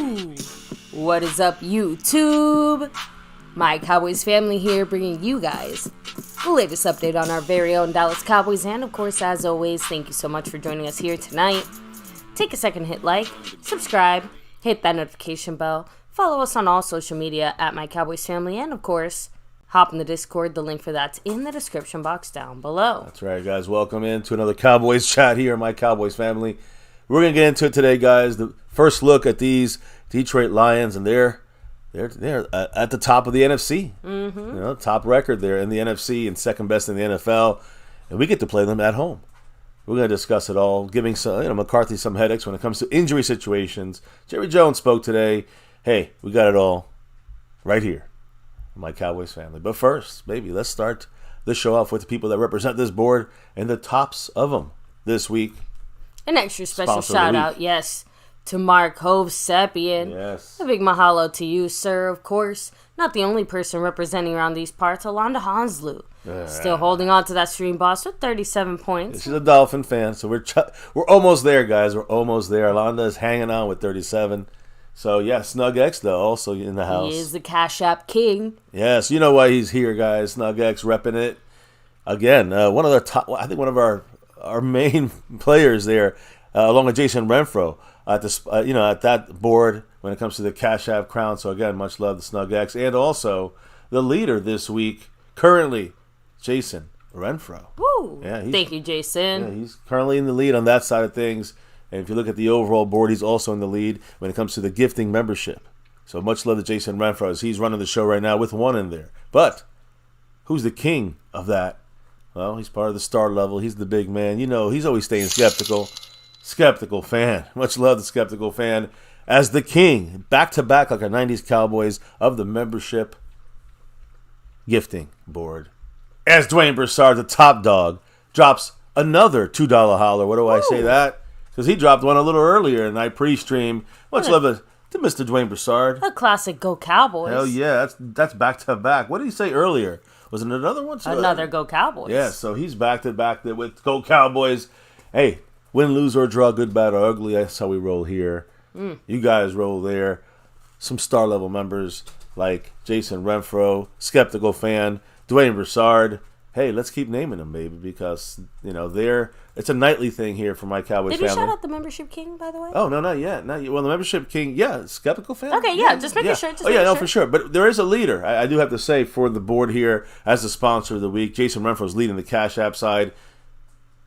Woo! What is up, YouTube? My Cowboys family here, bringing you guys the latest update on our very own Dallas Cowboys. And of course, as always, thank you so much for joining us here tonight. Take a second, hit like, subscribe, hit that notification bell, follow us on all social media at MyCowboysFamily, and of course, hop in the Discord. The link for that's in the description box down below. That's right, guys. Welcome into another Cowboys chat here, My Cowboys Family. We're going to get into it today, guys. The first look at these Detroit Lions, and they're at the top of the NFC. Mm-hmm. You know, top record there in the NFC and second best in the NFL, and we get to play them at home. We're going to discuss it all, giving McCarthy some headaches when it comes to injury situations. Jerry Jones spoke today. Hey, we got it all right here, My Cowboys Family. But first, baby, let's start the show off with the people that represent this board and the tops of them this week. An extra special shout out, yes, to Mark Hovsepian. Yes. A big mahalo to you, sir, of course. Not the only person representing around these parts, Alonda Hanslu. Still holding on to that stream boss with 37 points. She's a Dolphin fan, so we're almost there, guys. We're almost there. Alonda is hanging on with 37. So, yeah, Snug X, though, also in the house. He is the Cash App King. Yes, you know why he's here, guys. Snug X repping it. Again, one of the top, I think one of our main players there, along with Jason Renfro, at that board when it comes to the Cash App crown. So again, much love to Snug X, and also the leader this week, currently Jason Renfro. Woo! Yeah, thank you, Jason. Yeah, he's currently in the lead on that side of things. And if you look at the overall board, he's also in the lead when it comes to the gifting membership. So much love to Jason Renfro as he's running the show right now with one in there. But who's the king of that? Well, he's part of the star level. He's the big man. You know, he's always staying skeptical. Skeptical fan. Much love to Skeptical fan as the king, back-to-back like our 90s Cowboys of the membership gifting board. As Dwayne Broussard, the top dog, drops another $2 holler. What do I say that? Because he dropped one a little earlier in night pre-stream. Much love to Mr. Dwayne Broussard. A classic Go Cowboys. Hell yeah, that's back-to-back. What did he say earlier? Was it another one? Another Go Cowboys. Yeah, so he's back-to-back with Go Cowboys. Hey, win, lose, or draw, good, bad, or ugly. That's how we roll here. You guys roll there. Some star-level members like Jason Renfro, Skeptical fan, Dwayne Broussard. Hey, let's keep naming them, baby, because, it's a nightly thing here for My Cowboys Family. Did we shout out the Membership King, by the way? Oh, no, not yet. Well, the Membership King, yeah, Skeptical fan. Okay, yeah, just making sure. For sure. But there is a leader. I do have to say, for the board here, as the sponsor of the week, Jason Renfro is leading the Cash App side.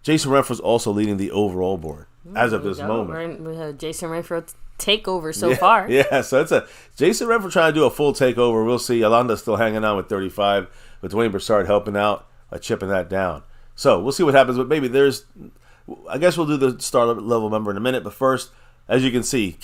Jason Renfro is also leading the overall board as of this moment. We have Jason Renfro takeover so far. Yeah, so it's a Jason Renfro trying to do a full takeover. We'll see. Alanda's still hanging on with 35, with Dwayne Broussard helping out, chipping that down. So we'll see what happens. But maybe I guess we'll do the star level member in a minute. But first, as you can see,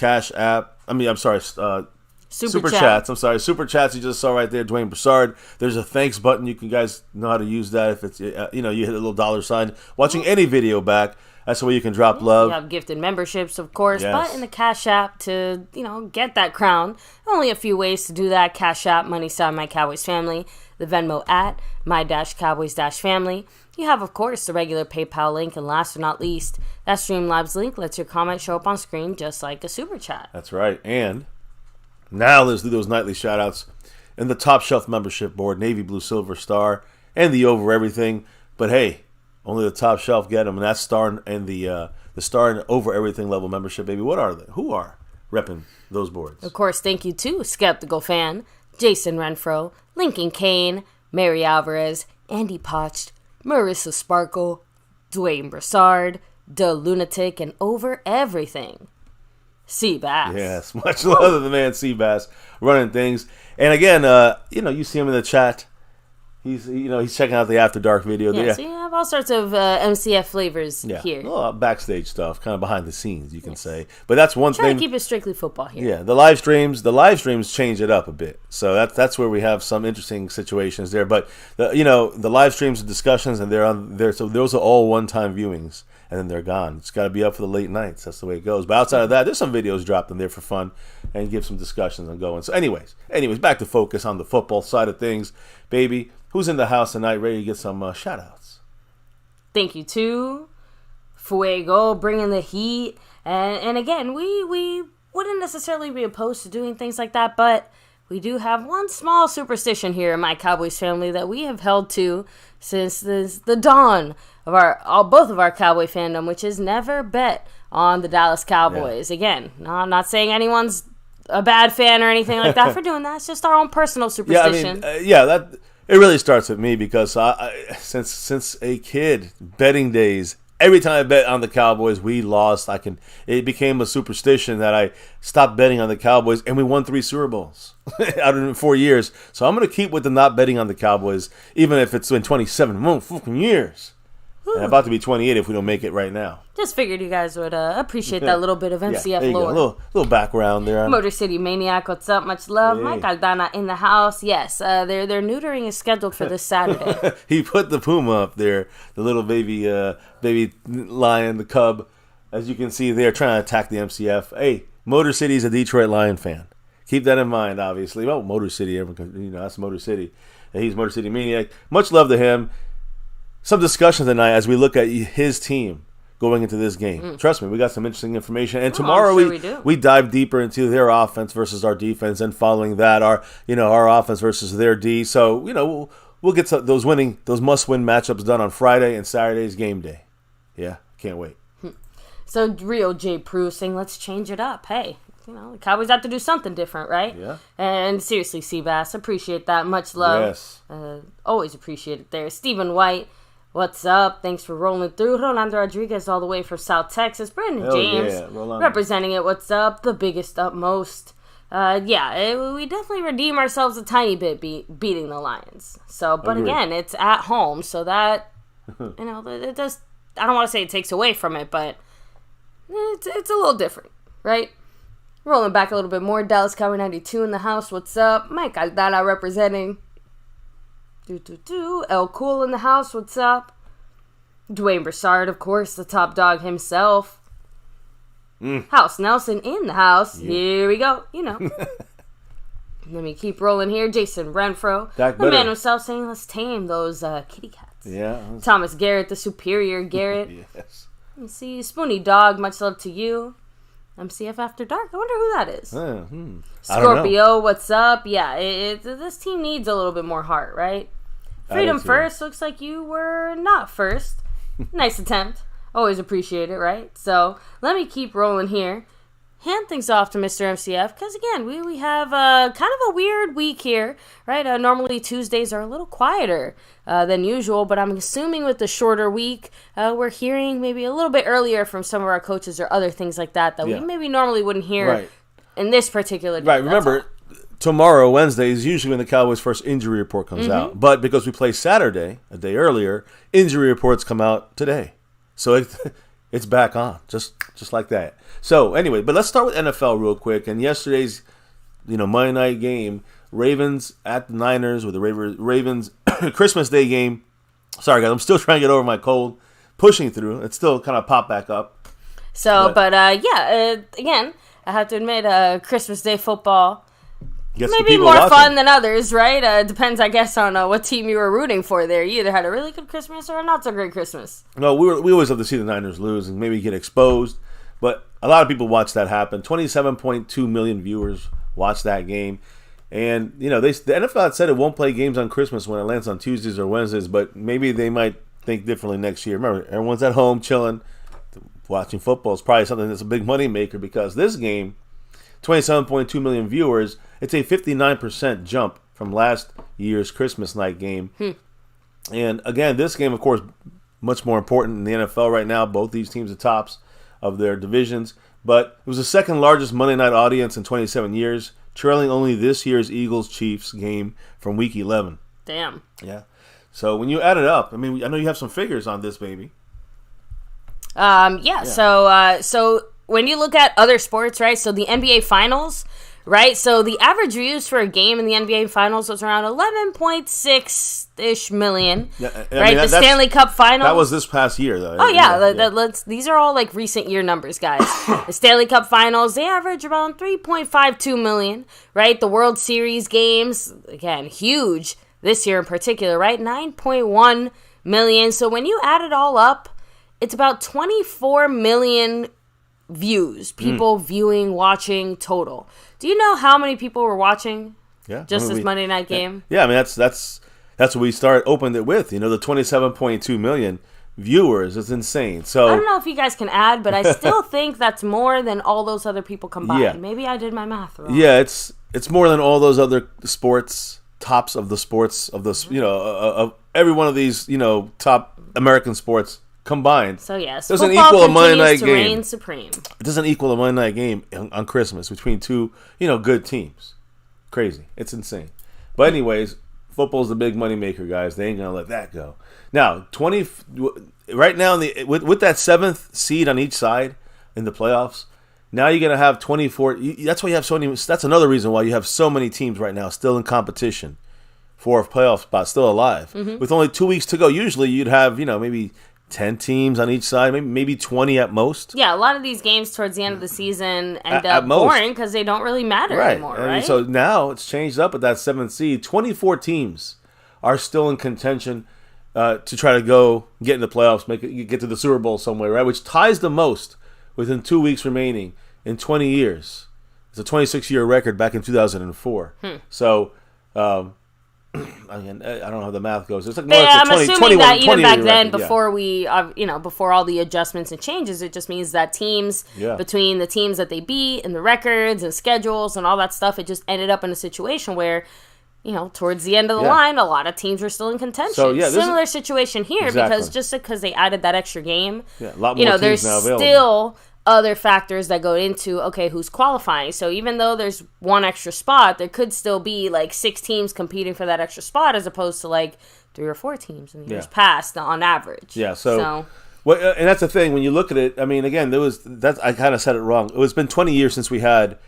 Super chats. I'm sorry, super chats. You just saw right there, Dwayne Broussard. There's a thanks button. You guys know how to use that if it's you hit a little $sign. Watching any video back, that's the way you can drop love. You have gifted memberships, of course, yes. But in the Cash App to get that crown, only a few ways to do that. Cash App, money sign My Cowboys Family, the Venmo at My-Cowboys-Family. You have, of course, the regular PayPal link, and last but not least, that Streamlabs link lets your comment show up on screen just like a super chat. That's right, and now let's do those nightly shout-outs in the Top Shelf membership board, Navy Blue Silver Star, and the Over Everything. But hey, only the Top Shelf get them, and that Star and the Star and Over Everything level membership, baby. What are they? Who are repping those boards? Of course, thank you to Skeptical Fan, Jason Renfro, Lincoln Kane, Mary Alvarez, Andy Potched, Marissa Sparkle, Dwayne Broussard, The Lunatic, and Over Everything. Seabass. Yes, much love to the man Seabass running things. And again, you see him in the chat. He's checking out the After Dark video. Yeah, so you have all sorts of MCF flavors here. Well, backstage stuff, kind of behind the scenes, you can say. But that's one thing. Trying to keep it strictly football here. Yeah, the live streams change it up a bit. So that's where we have some interesting situations there. But the live streams and discussions, and they're on there. So those are all one-time viewings, and then they're gone. It's got to be up for the late nights. That's the way it goes. But outside of that, there's some videos dropped in there for fun and give some discussions and going. So anyways, back to focus on the football side of things, baby. Who's in the house tonight ready to get some shout-outs? Thank you to Fuego, bringing the heat. And again, we wouldn't necessarily be opposed to doing things like that, but we do have one small superstition here in my Cowboys family that we have held to since the dawn of both of our Cowboy fandom, which is never bet on the Dallas Cowboys. Yeah. Again, no, I'm not saying anyone's a bad fan or anything like that for doing that. It's just our own personal superstition. Yeah, that it really starts with me because since a kid, betting days, every time I bet on the Cowboys, we lost. It became a superstition that I stopped betting on the Cowboys, and we won 3 Super Bowls out of 4 years. So I'm going to keep with the not betting on the Cowboys, even if it's been 27 fucking years. And about to be 28 if we don't make it right now. Just figured you guys would appreciate that little bit of MCF lore. Little background there. Motor City Maniac, what's up? Much love. Hey. Mike Aldana in the house. Yes, their neutering is scheduled for this Saturday. He put the puma up there, the little baby lion, the cub. As you can see, they're trying to attack the MCF. Hey, Motor City's a Detroit Lion fan. Keep that in mind, obviously. Well, Motor City, that's Motor City. And he's Motor City Maniac. Much love to him. Some discussion tonight as we look at his team going into this game. Trust me, we got some interesting information. And tomorrow we dive deeper into their offense versus our defense, and following that, our offense versus their D. So we'll get those must-win matchups done on Friday and Saturday's game day. Yeah, can't wait. So Rio J. Prue saying, let's change it up. Hey, the Cowboys have to do something different, right? Yeah. And seriously, Seabass, appreciate that. Much love. Yes. Always appreciate it there. Stephen White. What's up? Thanks for rolling through. Rolando Rodriguez all the way from South Texas. Brandon James representing it. What's up? The biggest upmost. We definitely redeem ourselves a tiny bit beating the Lions. So, but again, it's at home, so that it does. I don't want to say it takes away from it, but it's a little different, right? Rolling back a little bit more. Dallas Cowboy 92 in the house. What's up? Mike Aldana representing. El Cool in the house, what's up? Dwayne Broussard, of course, the top dog himself. House Nelson in the house. Yeah. Here we go. Let me keep rolling here. Jason Renfro, the man himself, saying, let's tame those kitty cats. Yeah. Thomas Garrett, the superior Garrett. Yes. Let me see. Spoony Dog, much love to you. MCF After Dark. I wonder who that is. Scorpio, what's up? Yeah, this team needs a little bit more heart, right? Freedom First, looks like you were not first. Nice attempt. Always appreciate it, right? So, let me keep rolling here. Hand things off to Mr. MCF, because again, we have kind of a weird week here, right? Normally Tuesdays are a little quieter than usual, but I'm assuming with the shorter week, we're hearing maybe a little bit earlier from some of our coaches or other things like that we maybe normally wouldn't hear in this particular day. Right, remember, tomorrow, Wednesday, is usually when the Cowboys' first injury report comes out. But because we play Saturday, a day earlier, injury reports come out today. So it's back on, just like that. So anyway, but let's start with NFL real quick. And yesterday's, Monday night game, Ravens at the Niners, with the Ravens Christmas Day game. Sorry, guys, I'm still trying to get over my cold. Pushing through. It still kind of popped back up. So, again, I have to admit, Christmas Day football, maybe more fun than others, right? Depends, I guess, on what team you were rooting for there. You either had a really good Christmas or a not so great Christmas. No, we always love to see the Niners lose and maybe get exposed. But a lot of people watched that happen. 27.2 million viewers watched that game. And, the NFL had said it won't play games on Christmas when it lands on Tuesdays or Wednesdays, but maybe they might think differently next year. Remember, everyone's at home chilling. Watching football is probably something that's a big money maker, because this game, 27.2 million viewers, it's a 59% jump from last year's Christmas night game. And again, this game, of course, much more important in the NFL right now. Both these teams are tops of their divisions. But it was the second largest Monday night audience in 27 years, trailing only this year's Eagles-Chiefs game from Week 11. Damn. Yeah. So when you add it up, I know you have some figures on this, baby. So when you look at other sports, right, so the NBA Finals, right, so the average views for a game in the NBA Finals was around 11.6-ish million, right, the Stanley Cup Finals. That was this past year, though. Oh, yeah. These are all, recent year numbers, guys. The Stanley Cup Finals, they average around 3.52 million, right, the World Series games, again, huge this year in particular, right, 9.1 million. So when you add it all up, it's about 24 million views, people viewing, watching total. Do you know how many people were watching? Yeah, just this Monday night game. Yeah, I mean that's what we opened it with. You know, the 27.2 million viewers is insane. So I don't know if you guys can add, but I still think that's more than all those other people combined. Yeah. Maybe I did my math wrong. Yeah, it's more than all those other sports, tops of the sports of the of every one of these top American sports combined. So yes, doesn't football equal a Monday night continues to game. reign supreme. It doesn't equal a Monday night game on Christmas between two good teams. Crazy, it's insane. But anyways, football's the big money maker, guys. They ain't gonna let that go. Now, right now with that 7th seed on each side in the playoffs, now you're gonna have 24. That's why you have so many. That's another reason why you have so many teams right now still in competition for a playoff spot, still alive. Mm-hmm. With only 2 weeks to go, usually you'd have maybe 10 teams on each side, maybe 20 at most. Yeah, a lot of these games towards the end of the season end up boring because they don't really matter anymore, right? So now it's changed up with that 7th seed. 24 teams are still in contention to try to get in the playoffs, get to the Super Bowl somewhere, right? Which ties the most within 2 weeks remaining in 20 years. It's a 26-year record back in 2004. So, again, I don't know how the math goes. It's like I'm assuming that even back then, record, before we, before all the adjustments and changes, it just means that teams, between the teams that they beat and the records and schedules and all that stuff, it just ended up in a situation where, towards the end of the line, a lot of teams were still in contention. So, similar situation here, because they added that extra game. Yeah, a lot more teams there's now available. Still other factors that go into, who's qualifying. So even though there's one extra spot, there could still be like 6 teams competing for that extra spot as opposed to like 3 or 4 teams in the years past on average. Yeah, so well, and that's the thing when you look at it. I mean, again, I kind of said it wrong. It's been 20 years since we had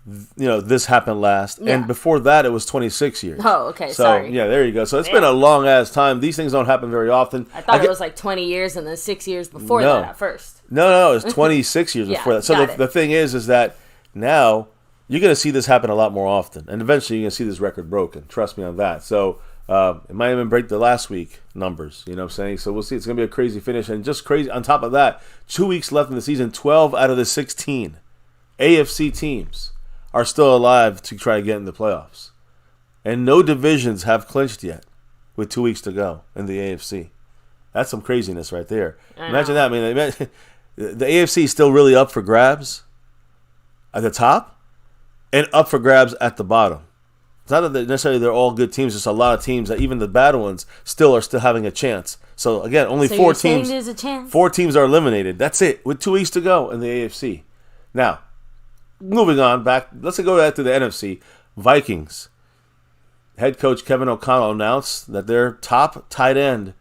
this happened last, and before that it was 26 years. Oh, okay, so, sorry. Yeah, there you go. So it's been a long ass time. These things don't happen very often. I thought it was like 20 years and then 6 years before that at first. No, it's 26 years before that. So the thing is that now you're going to see this happen a lot more often, and eventually you're going to see this record broken. Trust me on that. So it might even break the last week numbers. You know what I'm saying? So we'll see. It's going to be a crazy finish, and just crazy. On top of that, 2 weeks left in the season. 12 out of the 16 AFC teams are still alive to try to get in the playoffs. And no divisions have clinched yet with 2 weeks to go in the AFC. That's some craziness right there. Imagine that. I mean, the AFC is still really up for grabs at the top and up for grabs at the bottom. It's not that necessarily they're all good teams. There's a lot of teams that even the bad ones are still having a chance. So, again, only 4 teams. There's a chance. 4 teams are eliminated. That's it with 2 weeks to go in the AFC. Now, moving on back, let's go back to the NFC. Vikings. Head coach Kevin O'Connell announced that their top tight end,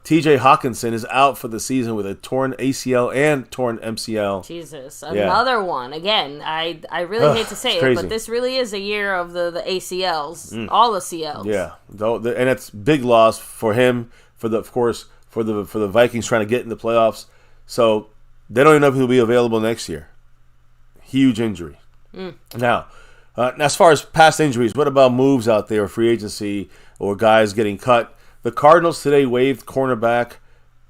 TJ Hawkinson, is out for the season with a torn ACL and torn MCL. Jesus, another one. Again, I really hate to say it, but this really is a year of the ACLs, all the CLs. Yeah, and it's big loss for him, for the Vikings trying to get in the playoffs. So they don't even know if he'll be available next year. Huge injury. Now, as far as past injuries, what about moves out there, free agency, or guys getting cut? The Cardinals today waived cornerback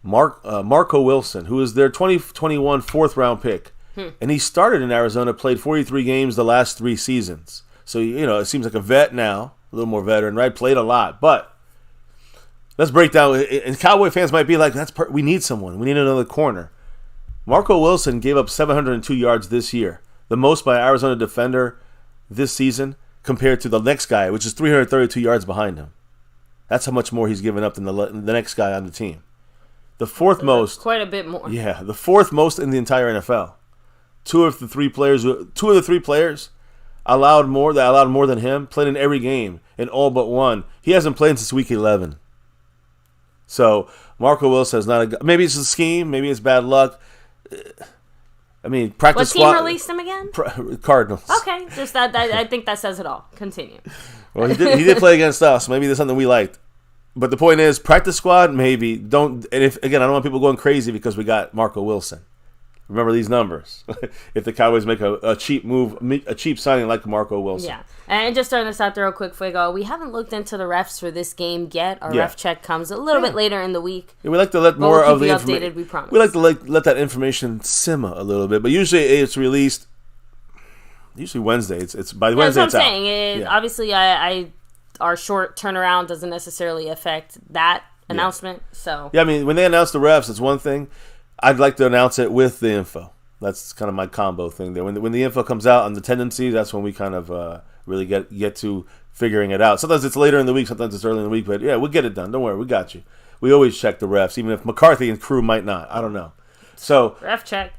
Marco Wilson, who is their 2021 4th-round pick. And he started in Arizona, played 43 games the last 3 seasons. So, it seems like a vet now, a little more veteran, right? Played a lot. But let's break down. And Cowboy fans might be like, we need someone. We need another corner. Marco Wilson gave up 702 yards this year, the most by an Arizona defender this season compared to the next guy, which is 332 yards behind him. That's how much more he's given up than the next guy on the team. The 4th most. Quite a bit more. Yeah, the 4th most in the entire NFL. Two of the three players allowed more than him, played in every game, in all but one. He hasn't played since week 11. So Marco Wilson is not maybe it's a scheme, maybe it's bad luck. I mean, practice squad. What team released him again? Cardinals. Okay, just that. I think that says it all. Continue. Well, he did play against us. Maybe there's something we liked. But the point is, practice squad, maybe. Don't. And if again, I don't want people going crazy because we got Marco Wilson. Remember these numbers. If the Cowboys make a cheap move, a cheap signing like Marco Wilson. Yeah. And just throwing this out there real quick before we go, we haven't looked into the refs for this game yet. Our ref check comes a little bit later in the week. Yeah, we like to let more of the information. We promise. We like to let that information simmer a little bit, but usually it's released. Usually Wednesday. It's by Wednesday. That's what I'm saying. Obviously, our short turnaround doesn't necessarily affect that announcement. So I mean, when they announce the refs, it's one thing. I'd like to announce it with the info. That's kind of my combo thing there. When the info comes out on the tendencies, that's when we kind of really get to figuring it out. Sometimes it's later in the week, sometimes it's early in the week, but yeah, we'll get it done. Don't worry, we got you. We always check the refs, even if McCarthy and crew might not. I don't know. So ref check.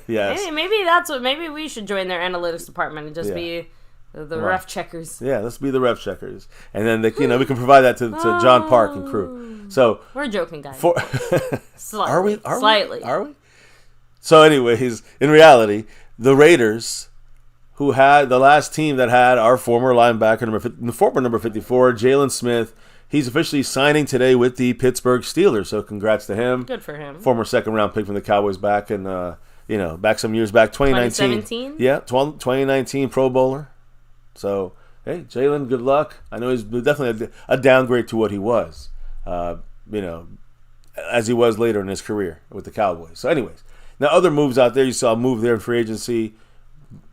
Yes. Maybe we should join their analytics department and just be the ref checkers. Yeah, let's be the ref checkers, and then we can provide that to John Park and crew. So we're joking, guys. Slightly. Are we? So, anyways, in reality, the Raiders, who had the last team that had our former linebacker, former number 54, Jalen Smith, he's officially signing today with the Pittsburgh Steelers. So, congrats to him. Good for him. Former second-round pick from the Cowboys back in, back some years back, 2019. 2017? Yeah, 2019 Pro Bowler. So, hey, Jalen, good luck. I know he's definitely a downgrade to what he was, as he was later in his career with the Cowboys. So, anyways, now other moves out there. You saw a move there in free agency,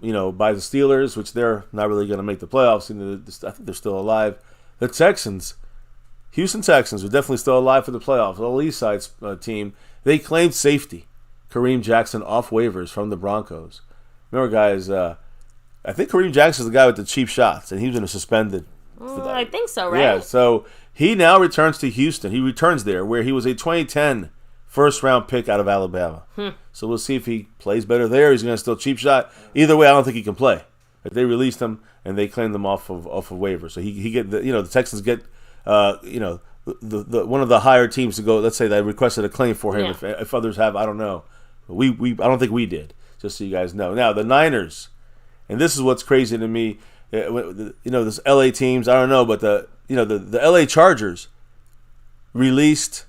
by the Steelers, which they're not really going to make the playoffs. I think they're still alive. The Texans, Houston Texans, are definitely still alive for the playoffs. The East Side team, they claimed safety, Kareem Jackson, off waivers from the Broncos. Remember, guys, I think Kareem Jackson is the guy with the cheap shots, and he was going to suspended. I think so, right? Yeah, so he now returns to Houston. He returns there, where he was a 2010 first-round pick out of Alabama. So we'll see if he plays better there. He's going to still cheap shot. Either way, I don't think he can play. But they released him, and they claimed him off of waivers. So he get the Texans get the one of the higher teams to go. Let's say they requested a claim for him. Yeah. If others have, I don't know. I don't think we did. Just so you guys know. Now the Niners. And this is what's crazy to me, this LA teams. I don't know, but the LA Chargers released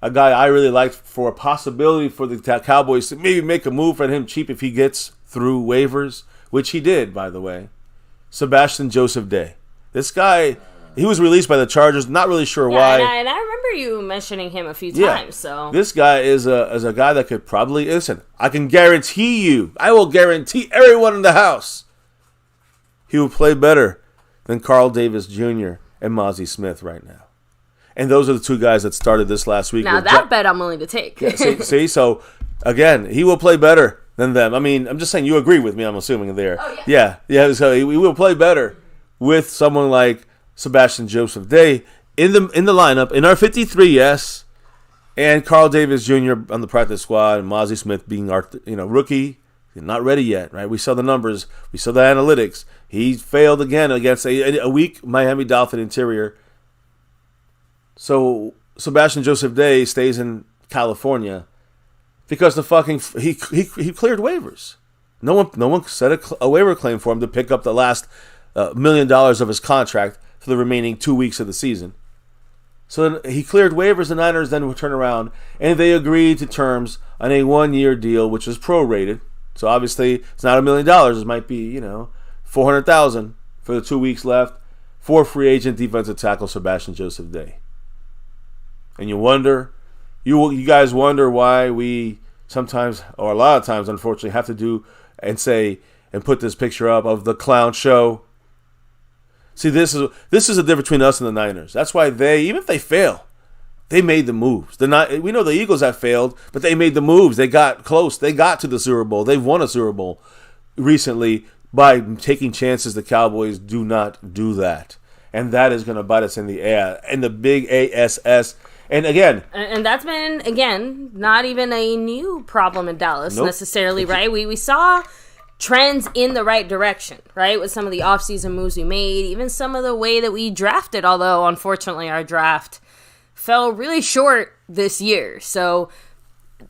a guy I really liked for a possibility for the Cowboys to maybe make a move for him cheap if he gets through waivers, which he did, by the way. Sebastian Joseph Day. This guy, he was released by the Chargers. Not really sure why. And I remember you mentioning him a few times. So this guy is a guy that could probably listen. I can guarantee you. I will guarantee everyone in the house. He will play better than Carl Davis Jr. and Mozzie Smith right now. And those are the two guys that started this last week. Now that bet I'm willing to take. See, so again, he will play better than them. I mean, I'm just saying you agree with me, I'm assuming there. Oh, yeah. Yeah, so he will play better with someone like Sebastian Joseph Day in the lineup, in our 53, yes, and Carl Davis Jr. on the practice squad, and Mozzie Smith being our rookie. Not ready yet, right? We saw the numbers. We saw the analytics. He failed again against a weak Miami Dolphin interior. So Sebastian Joseph Day stays in California because he cleared waivers. No one set a waiver claim for him to pick up the last $1 million of his contract for the remaining 2 weeks of the season. So then he cleared waivers. The Niners then would turn around and they agreed to terms on a 1-year deal, which was prorated. So obviously it's not $1 million. It might be $400,000 for the 2 weeks left for free agent defensive tackle Sebastian Joseph Day. And you guys wonder why we sometimes, or a lot of times, unfortunately, have to do and say and put this picture up of the clown show. See, this is the difference between us and the Niners. That's why even if they fail, they made the moves. We know the Eagles have failed, but they made the moves. They got close. They got to the Super Bowl. They've won a Super Bowl recently by taking chances. The Cowboys do not do that. And that is going to bite us in the ass. And the big ASS. And again. And that's been, again, not even a new problem in Dallas necessarily, right? We saw trends in the right direction, right? With some of the offseason moves we made, even some of the way that we drafted, although unfortunately our draft fell really short this year. So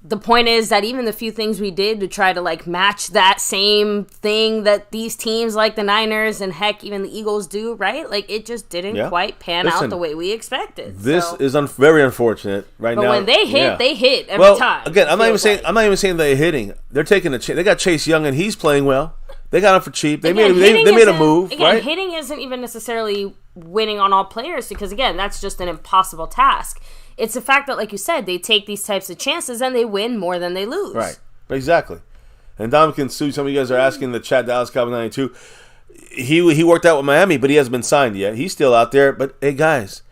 the point is that even the few things we did to try to like match that same thing that these teams like the Niners and heck even the Eagles do, right? Like it just didn't quite pan out the way we expected. This is very unfortunate right now. But when they hit, they hit every time. Again, I'm not even saying they're hitting. They're taking a chance. They got Chase Young and he's playing well. They got him for cheap. They made a move. Again, right? Hitting isn't even necessarily winning on all players because again, that's just an impossible task. It's the fact that, like you said, they take these types of chances and they win more than they lose. Right. Exactly. And Dominican Sue, some of you guys are asking in the chat, Dallas Cowboy 92. He worked out with Miami, but he hasn't been signed yet. He's still out there. But hey, guys,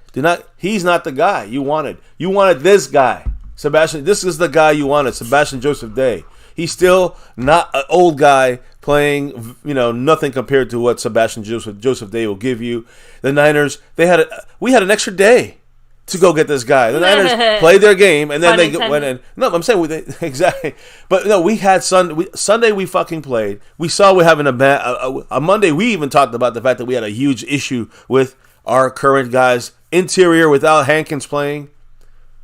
he's not the guy you wanted. You wanted this guy, Sebastian. This is the guy you wanted, Sebastian Joseph Day. He's still not an old guy playing, nothing compared to what Sebastian Joseph Day will give you. The Niners, we had an extra day to go get this guy. The Niners played their game, and then they went in. No, I'm saying exactly. But no, we had Sunday. We fucking played. We saw we're having a Monday. We even talked about the fact that we had a huge issue with our current guys interior without Hankins playing.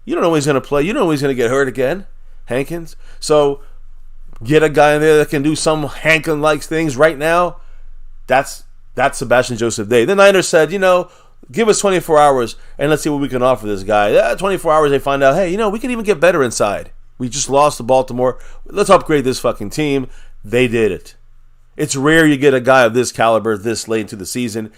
You don't know when he's going to play. You don't know when he's going to get hurt again, Hankins. So get a guy in there that can do some Hankins-like things right now. That's Sebastian Joseph Day. The Niners said, give us 24 hours and let's see what we can offer this guy. 24 hours, they find out, hey, we can even get better inside. We just lost to Baltimore. Let's upgrade this fucking team. They did it. It's rare you get a guy of this caliber this late into the season.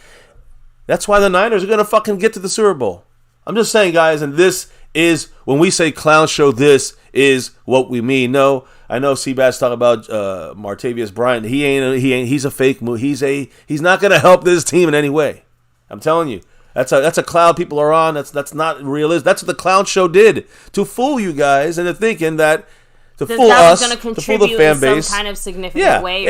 That's why the Niners are going to fucking get to the Super Bowl. I'm just saying, guys, and this is, when we say clown show, this is what we mean. No, I know Seabass talking about Martavius Bryant. He's a fake move. He's not going to help this team in any way. I'm telling you. That's a cloud people are on. That's not realistic. That's what the clown show did to fool you guys into thinking that fool us, to fool the fan base in some kind of significant way.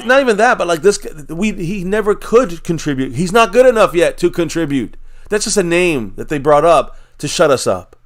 Not even that, but like this, he never could contribute. He's not good enough yet to contribute. That's just a name that they brought up to shut us up,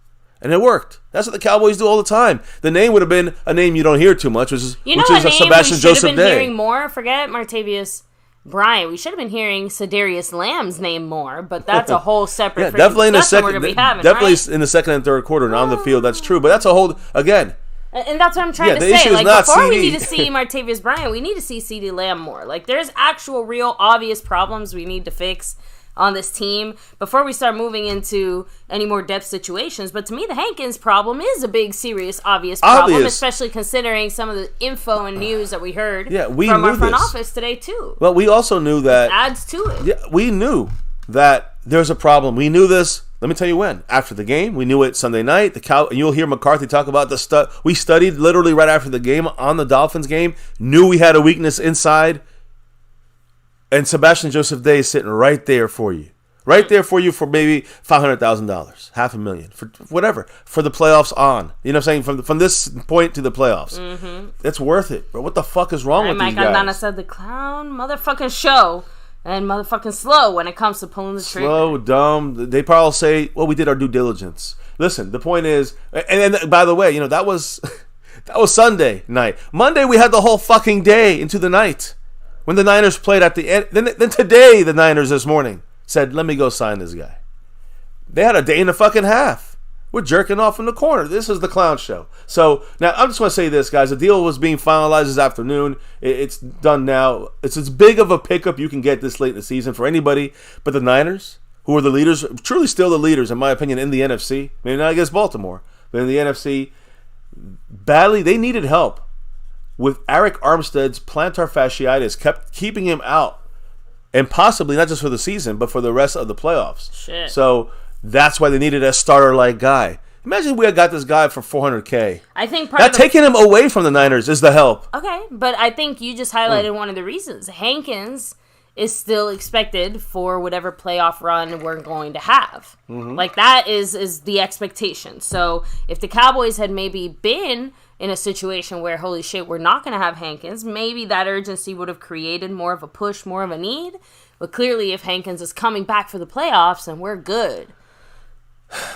and it worked. That's what the Cowboys do all the time. The name would have been a name you don't hear too much, which is Sebastian Joseph Day. Hearing more. Forget Martavius Bryant. We should have been hearing CeeDee Lamb's name more, but that's a whole separate definitely in the second, in the second and third quarter and on the field. That's true, but that's a whole again. And that's what I'm trying to say. Like before we need to see Martavius Bryant, we need to see CeeDee Lamb more. Like there's actual, real, obvious problems we need to fix on this team before we start moving into any more depth situations. But to me, the Hankins problem is a big, serious, obvious problem, especially considering some of the info and news that we heard from our front office today, too. Well, we also knew that... It adds to it. Yeah, we knew that there's a problem. We knew this, let me tell you when. After the game, we knew it Sunday night. And you'll hear McCarthy talk about the stuff. We studied literally right after the game on the Dolphins game, knew we had a weakness inside. And Sebastian Joseph Day is sitting right there for you. Right there for you for maybe $500,000, $500,000, for whatever, for the playoffs on. You know what I'm saying? From this point to the playoffs. Mm-hmm. It's worth it. But what the fuck is wrong with these guys? Mike Aldana said the clown motherfucking show and motherfucking slow when it comes to pulling the trigger. Slow, dumb. They probably say, well, we did our due diligence. Listen, the point is, and by the way, that was Sunday night. Monday, we had the whole fucking day into the night. When the Niners played at the end, then today the Niners this morning said, let me go sign this guy. They had a day and a fucking half. We're jerking off in the corner. This is the clown show. So now I just want to say this, guys. The deal was being finalized this afternoon. It's done now. It's as big of a pickup you can get this late in the season for anybody. But the Niners, who are the leaders, truly still the leaders, in my opinion, in the NFC. Maybe not against Baltimore, but in the NFC, badly, they needed help. With Eric Armstead's plantar fasciitis keeping him out, and possibly not just for the season, but for the rest of the playoffs. Shit. So that's why they needed a starter-like guy. Imagine we had got this guy for $400K. I think taking him away from the Niners is the help. Okay, but I think you just highlighted one of the reasons. Hankins is still expected for whatever playoff run we're going to have. Mm-hmm. Like that is the expectation. So if the Cowboys had maybe been in a situation where, holy shit, we're not going to have Hankins, maybe that urgency would have created more of a push, more of a need. But clearly, if Hankins is coming back for the playoffs, then we're good.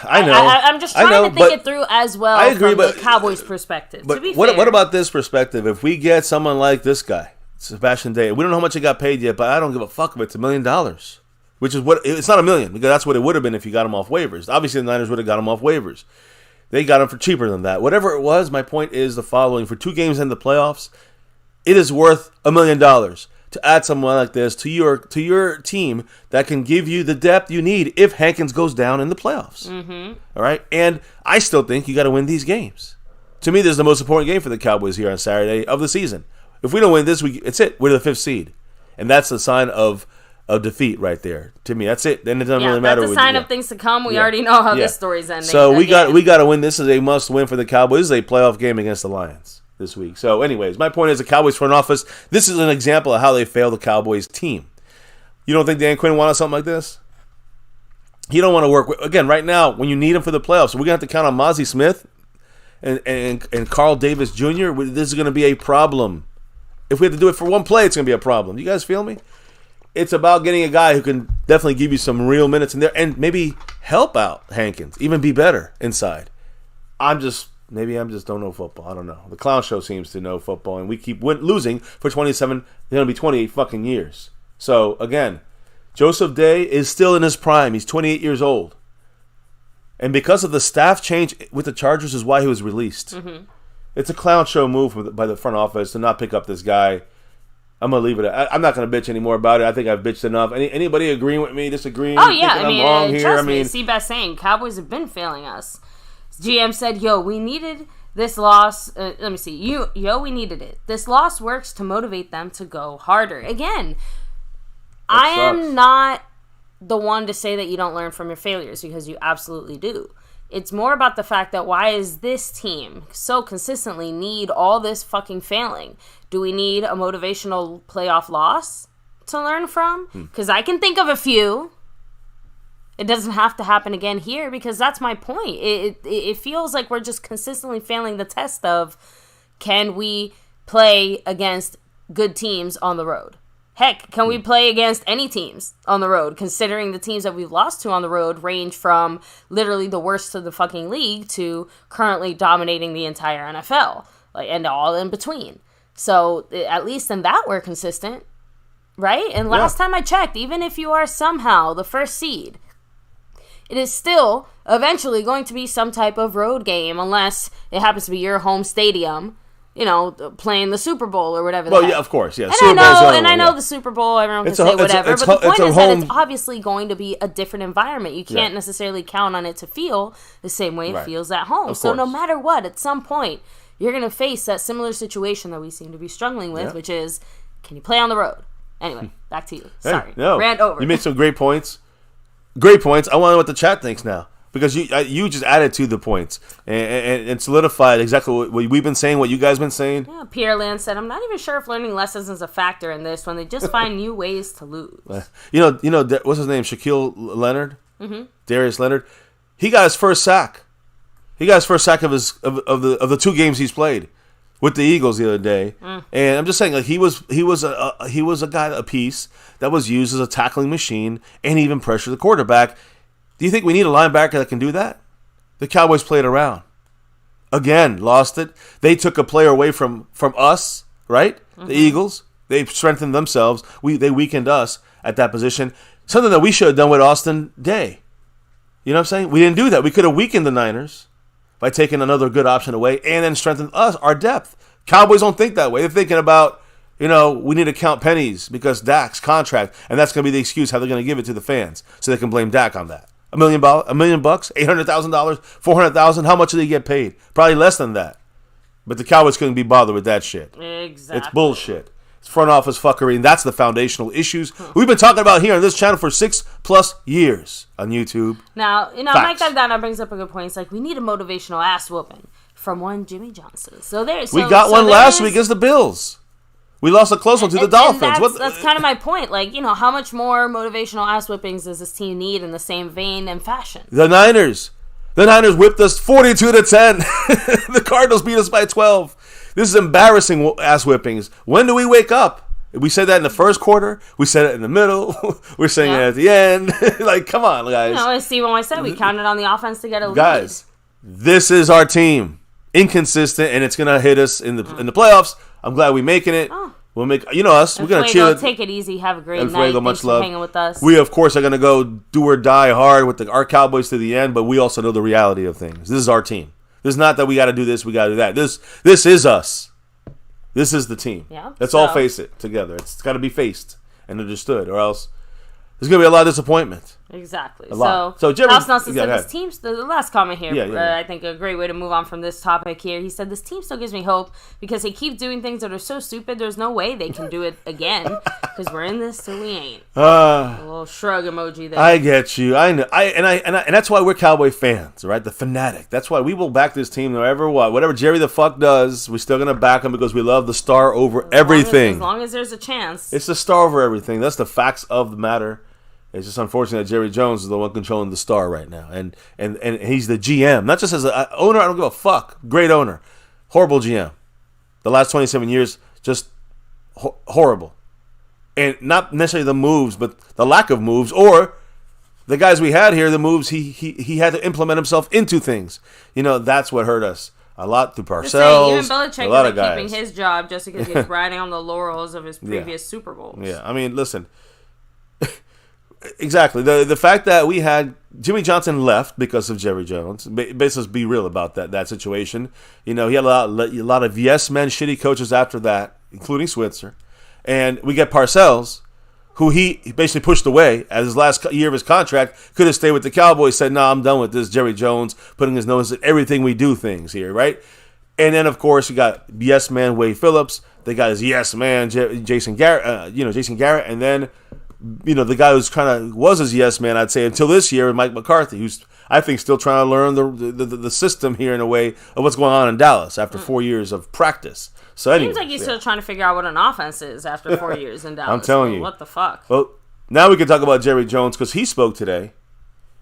I know. I'm just trying to think it through as well. I agree, from the Cowboys' perspective. But to be fair, what about this perspective? If we get someone like this guy, Sebastian Day, we don't know how much he got paid yet, but I don't give a fuck if it's $1 million. Which is what it's not $1 million, because that's what it would have been if you got him off waivers. Obviously, the Niners would have got him off waivers. They got him for cheaper than that. Whatever it was, my point is the following. For 2 games in the playoffs, it is worth $1 million to add someone like this to your team that can give you the depth you need if Hankins goes down in the playoffs. Mm-hmm. All right? And I still think you got to win these games. To me, this is the most important game for the Cowboys here on Saturday of the season. If we don't win this, it's it. We're the 5th seed. And that's a sign of defeat right there. To me, that's it. Then it doesn't really matter. That's a sign of things to come. We already know how this story's ending. So we got to win. This is a must win for the Cowboys. This is a playoff game against the Lions this week. So anyways, my point is the Cowboys front office, this is an example of how they failed the Cowboys team. You don't think Dan Quinn wanted something like this? He don't want to work with, again, right now, when you need him for the playoffs, we're going to have to count on Mozzie Smith and Carl Davis Jr. This is going to be a problem. If we have to do it for one play, it's going to be a problem. You guys feel me? It's about getting a guy who can definitely give you some real minutes in there and maybe help out Hankins, even be better inside. Maybe I'm just don't know football. I don't know. The clown show seems to know football, and we keep losing for 27. It's going to be 28 fucking years. So again, Joseph Day is still in his prime. He's 28 years old, and because of the staff change with the Chargers, is why he was released. Mm-hmm. It's a clown show move by the front office to not pick up this guy. I'm going to leave it I'm not going to bitch anymore about it. I think I've bitched enough. Anybody agreeing with me, disagreeing? Oh, yeah. I I'm wrong here? Trust me. Seabass saying Cowboys have been failing us. GM said, we needed this loss. Let me see. We needed it. This loss works to motivate them to go harder. Again, I am not the one to say that you don't learn from your failures, because you absolutely do. It's more about the fact that why is this team so consistently need all this fucking failing? Do we need a motivational playoff loss to learn from? Because I can think of a few. It doesn't have to happen again here, because that's my point. It feels like we're just consistently failing the test of, can we play against good teams on the road? Heck, can we play against any teams on the road, considering the teams that we've lost to on the road range from literally the worst of the fucking league to currently dominating the entire NFL, and all in between. So at least in that we're consistent, right? And last time I checked, even if you are somehow the 1st seed, it is still eventually going to be some type of road game, unless it happens to be your home stadium, playing the Super Bowl or whatever. Well, yeah, of course, yeah. And I know the Super Bowl, everyone can say whatever, but the point is that it's obviously going to be a different environment. You can't necessarily count on it to feel the same way it feels at home. So no matter what, at some point, you're going to face that similar situation that we seem to be struggling with, which is, can you play on the road? Anyway, back to you. Sorry. Rant over. You made some great points. Great points. I want to know what the chat thinks now, because you just added to the points and solidified exactly what we've been saying, what you guys been saying. Yeah, Pierre Land said, I'm not even sure if learning lessons is a factor in this when they just find new ways to lose. You know, what's his name? Shaquille Leonard? Mm-hmm. Darius Leonard? He got his first sack. He got his first sack of the 2 games he's played with the Eagles the other day. And I'm just saying, like, he was a guy, a piece that was used as a tackling machine and even pressure the quarterback. Do you think we need a linebacker that can do that? The Cowboys played around. Again, lost it. They took a player away from us, right? Mm-hmm. The Eagles. They strengthened themselves. They weakened us at that position. Something that we should have done with Austin Day. You know what I'm saying? We didn't do that. We could have weakened the Niners by taking another good option away and then strengthened our depth. Cowboys don't think that way. They're thinking about, we need to count pennies because Dak's contract, and that's going to be the excuse how they're going to give it to the fans so they can blame Dak on that. $1 million, $800,000, $400,000. How much do they get paid? Probably less than that. But the Cowboys couldn't be bothered with that shit. Exactly. It's bullshit. It's front office fuckery, and that's the foundational issues we've been talking about here on this channel for 6+ years on YouTube. Now, Mike Dagdana brings up a good point. It's like, we need a motivational ass whooping from one Jimmy Johnson. We got one last week against the Bills. We lost a close one to the Dolphins. That's kind of my point. Like, how much more motivational ass whippings does this team need in the same vein and fashion? The Niners whipped us 42-10. The Cardinals beat us by 12. This is embarrassing ass whippings. When do we wake up? We said that in the first quarter. We said it in the middle. We're saying it at the end. Like, come on, guys. As Steve always said, we counted on the offense to get a lead. Guys, this is our team. Inconsistent, and it's gonna hit us in the playoffs. I'm glad we're making it. We'll make us. We're gonna cheer. Take it easy. Have a great night. Much Thanks love. for hanging with us. We of course are gonna go do or die hard with our Cowboys to the end, but we also know the reality of things. This is our team. There's not that we got to do this, we got to do that. This is us. This is the team. Yeah. Let's all face it together. It's got to be faced and understood, or else there's going to be a lot of disappointment. Exactly. A lot. So Jerry, House Nelson said this team, the last comment here, Yeah. I think a great way to move on from this topic here. He said, this team still gives me hope because they keep doing things that are so stupid, there's no way they can do it again because we're in this, so we ain't. A little shrug emoji there. I get you. I know. And that's why we're Cowboy fans, right? The fanatic. That's why we will back this team no matter what. Whatever Jerry the fuck does, we're still going to back him because we love the star over everything. As long as there's a chance. It's the star over everything. That's the facts of the matter. It's just unfortunate that Jerry Jones is the one controlling the star right now. And he's the GM. Not just as an owner, I don't give a fuck. Great owner. Horrible GM. The last 27 years, just horrible. And not necessarily the moves, but the lack of moves. Or the guys we had here, the moves, he had to implement himself into things. That's what hurt us. A lot through Parcells. Even Belichick is keeping his job just because he's riding on the laurels of his previous Super Bowls. Yeah, I mean, listen. Exactly. The fact that we had Jimmy Johnson left because of Jerry Jones. Basically, be real about that situation. He had a lot of yes men, shitty coaches after that, including Switzer. And we get Parcells, who he basically pushed away as his last year of his contract. Could have stayed with the Cowboys. Said, "No, I'm done with this." Jerry Jones putting his nose at everything we do things here, right? And then, of course, you got yes man Wade Phillips. They got his yes man Jason Garrett. Jason Garrett, and then. The guy who's was his yes man, I'd say, until this year, Mike McCarthy, who's, I think, still trying to learn the system here in a way of what's going on in Dallas after 4 years of practice. So anyway, seems like he's still trying to figure out what an offense is after 4 years in Dallas. I'm telling you. What the fuck? Well, now we can talk about Jerry Jones because he spoke today.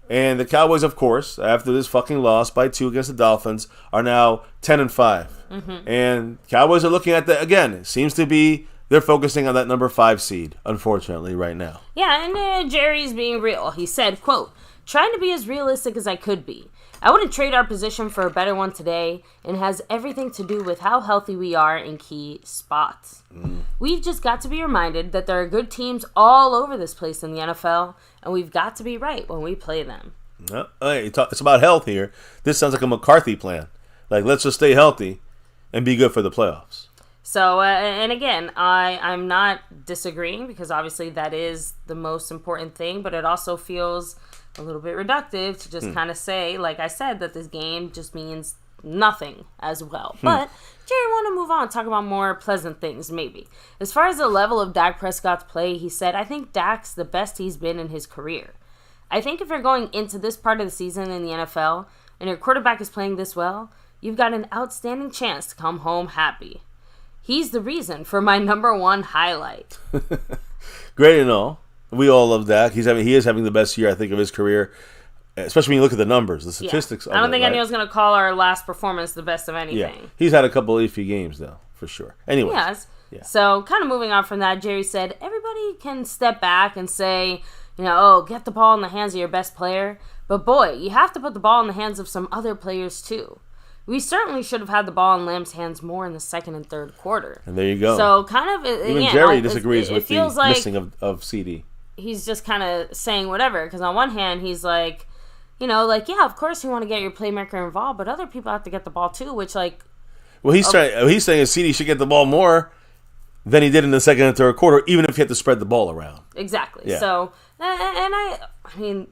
And the Cowboys, of course, after this fucking loss by 2 against the Dolphins, are now 10-5. Mm-hmm. And Cowboys are looking at that, again, it seems to be... They're focusing on that number 5 seed, unfortunately, right now. Yeah, and Jerry's being real. He said, quote, trying to be as realistic as I could be. I wouldn't trade our position for a better one today, and it has everything to do with how healthy we are in key spots. We've just got to be reminded that there are good teams all over this place in the NFL, and we've got to be right when we play them. No, it's about health here. This sounds like a McCarthy plan. Like, let's just stay healthy and be good for the playoffs. So, and again, I'm not disagreeing because obviously that is the most important thing, but it also feels a little bit reductive to just kind of say, like I said, that this game just means nothing as well. But Jerry want to move on, talk about more pleasant things maybe. As far as the level of Dak Prescott's play, he said, I think Dak's the best he's been in his career. I think if you're going into this part of the season in the NFL and your quarterback is playing this well, you've got an outstanding chance to come home happy. He's the reason for my number 1 highlight. Great and all. We all love Dak. He is having the best year, I think, of his career, especially when you look at the numbers, the statistics. I don't think anyone's going to call our last performance the best of anything. Yeah. He's had a couple of iffy games, though, for sure. Anyway. Yes. Yeah. So, kind of moving on from that, Jerry said, everybody can step back and say, get the ball in the hands of your best player. But boy, you have to put the ball in the hands of some other players, too. We certainly should have had the ball in Lamb's hands more in the second and third quarter. And there you go. So kind of... Even Jerry disagrees with the missing of CeeDee. He's just kind of saying whatever. Because on one hand, he's like, yeah, of course you want to get your playmaker involved, but other people have to get the ball too, which like... Well, he's saying CeeDee should get the ball more than he did in the second and third quarter, even if he had to spread the ball around. Exactly. Yeah. So, and I mean...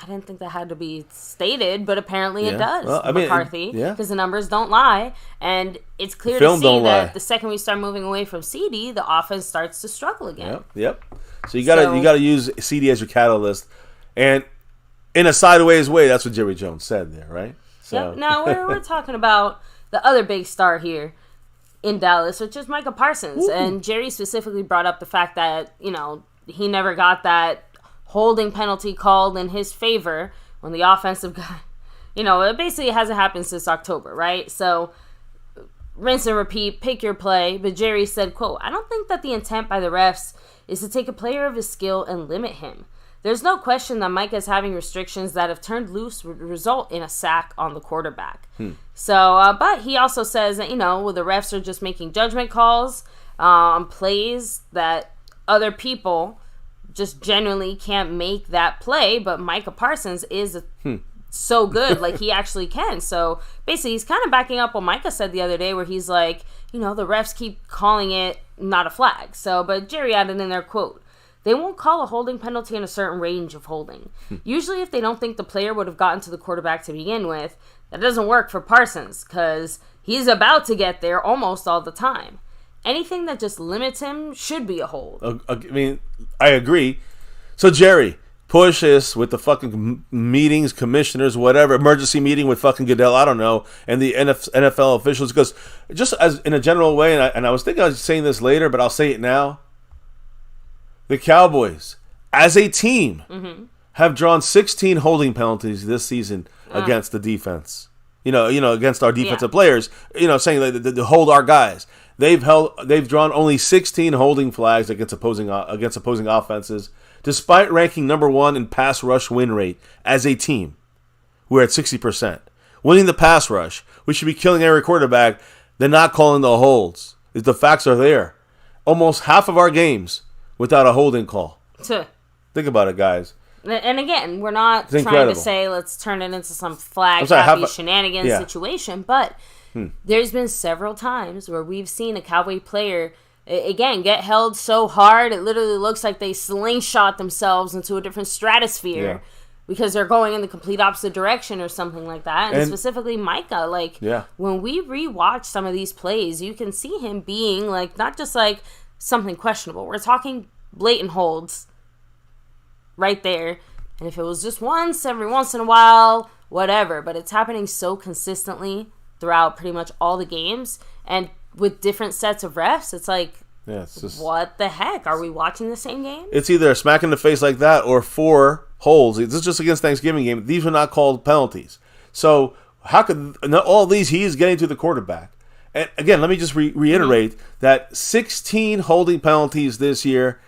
I didn't think that had to be stated, but apparently it does, McCarthy, because the numbers don't lie, and it's clear to see that the second we start moving away from CeeDee, the offense starts to struggle again. Yep. So you gotta use CeeDee as your catalyst, and in a sideways way, that's what Jerry Jones said there, right? So. Yep. Now we're talking about the other big star here in Dallas, which is Micah Parsons, and Jerry specifically brought up the fact that he never got that holding penalty called in his favor when the offensive guy, it basically hasn't happened since October, right? So, rinse and repeat, pick your play. But Jerry said, quote, I don't think that the intent by the refs is to take a player of his skill and limit him. There's no question that Micah's having restrictions that have turned loose would result in a sack on the quarterback. So, but he also says that, the refs are just making judgment calls on plays that other people just genuinely can't make that play, but Micah Parsons is so good, like he actually can. So basically, he's kind of backing up what Micah said the other day, where he's like, the refs keep calling it not a flag. So, but Jerry added in their quote, "They won't call a holding penalty in a certain range of holding. Usually, if they don't think the player would have gotten to the quarterback to begin with, that doesn't work for Parsons because he's about to get there almost all the time. Anything that just limits him should be a hold." I mean, I agree. So, Jerry, push this with the fucking meetings, commissioners, whatever, emergency meeting with fucking Goodell, I don't know, and the NFL officials, because just as in a general way, and I was thinking I was saying this later, but I'll say it now. The Cowboys, as a team, have drawn 16 holding penalties this season against the defense. Against our defensive players. Saying that to hold our guys. They've drawn only 16 holding flags against opposing offenses, despite ranking number 1 in pass rush win rate as a team. We're at 60%. Winning the pass rush, we should be killing every quarterback. They're not calling the holds. The facts are there. Almost half of our games without a holding call. Think about it, guys. And again, we're not trying to say let's turn it into some flag-happy shenanigans situation, but there's been several times where we've seen a Cowboy player, again, get held so hard it literally looks like they slingshot themselves into a different stratosphere because they're going in the complete opposite direction or something like that. And specifically Micah, when we rewatch some of these plays, you can see him being not just something questionable. We're talking blatant holds right there. And if it was just once, every once in a while, whatever. But it's happening so consistently throughout pretty much all the games. And with different sets of refs, it's what the heck? Are we watching the same game? It's either a smack in the face like that or 4 holds. This is just against Thanksgiving game. These were not called penalties. So how could all these, he is getting to the quarterback. And again, let me just reiterate that 16 holding penalties this year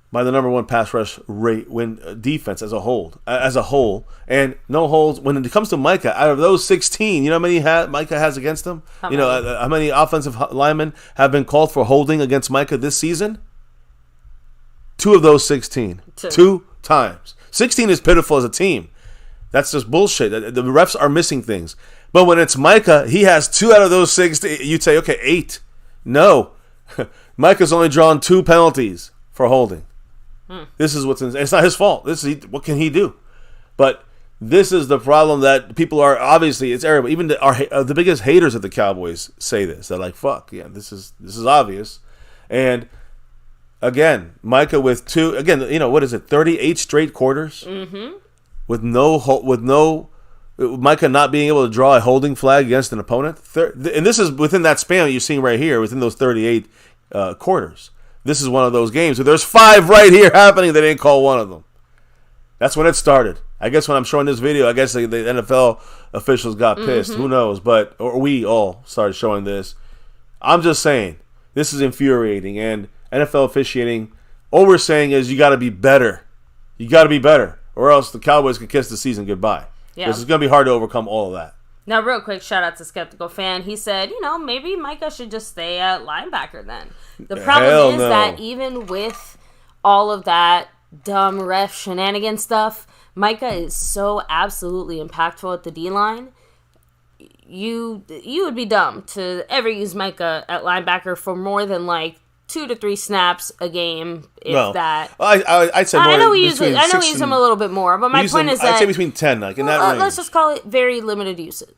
by the number 1 pass rush rate win defense as a whole, and no holds. When it comes to Micah, out of those 16, you know how many Micah has against him? How many offensive linemen have been called for holding against Micah this season? 2 of those 16. 2 times. 16 is pitiful as a team. That's just bullshit. The refs are missing things. But when it's Micah, he has 2 out of those 16. You'd say, okay, 8. No. Micah's only drawn 2 penalties for holding. This is it's not his fault. What can he do? But this is the problem that people are, obviously, it's terrible. Even the biggest haters of the Cowboys say this. They're like, fuck, yeah, this is obvious. And again, Micah with 2, again, what is it, 38 straight quarters? With Micah not being able to draw a holding flag against an opponent. And this is within that span that you're seeing right here, within those 38 quarters. This is one of those games where there's 5 right here happening. They didn't call one of them. That's when it started. I guess when I'm showing this video, I guess the NFL officials got pissed. Who knows? Or we all started showing this. I'm just saying, this is infuriating. And NFL officiating, all we're saying is you got to be better. You got to be better. Or else the Cowboys could kiss the season goodbye. Yeah. Because it's going to be hard to overcome all of that. Now, real quick, shout out to Skeptical Fan. He said, maybe Micah should just stay at linebacker then. The problem is that even with all of that dumb ref shenanigan stuff, Micah is so absolutely impactful at the D-line. You would be dumb to ever use Micah at linebacker for more than 2 to 3 snaps a game, that. I'd say more. I know we use him a little bit more, but my point is that I'd say between 10, in that range. Let's just call it very limited usage.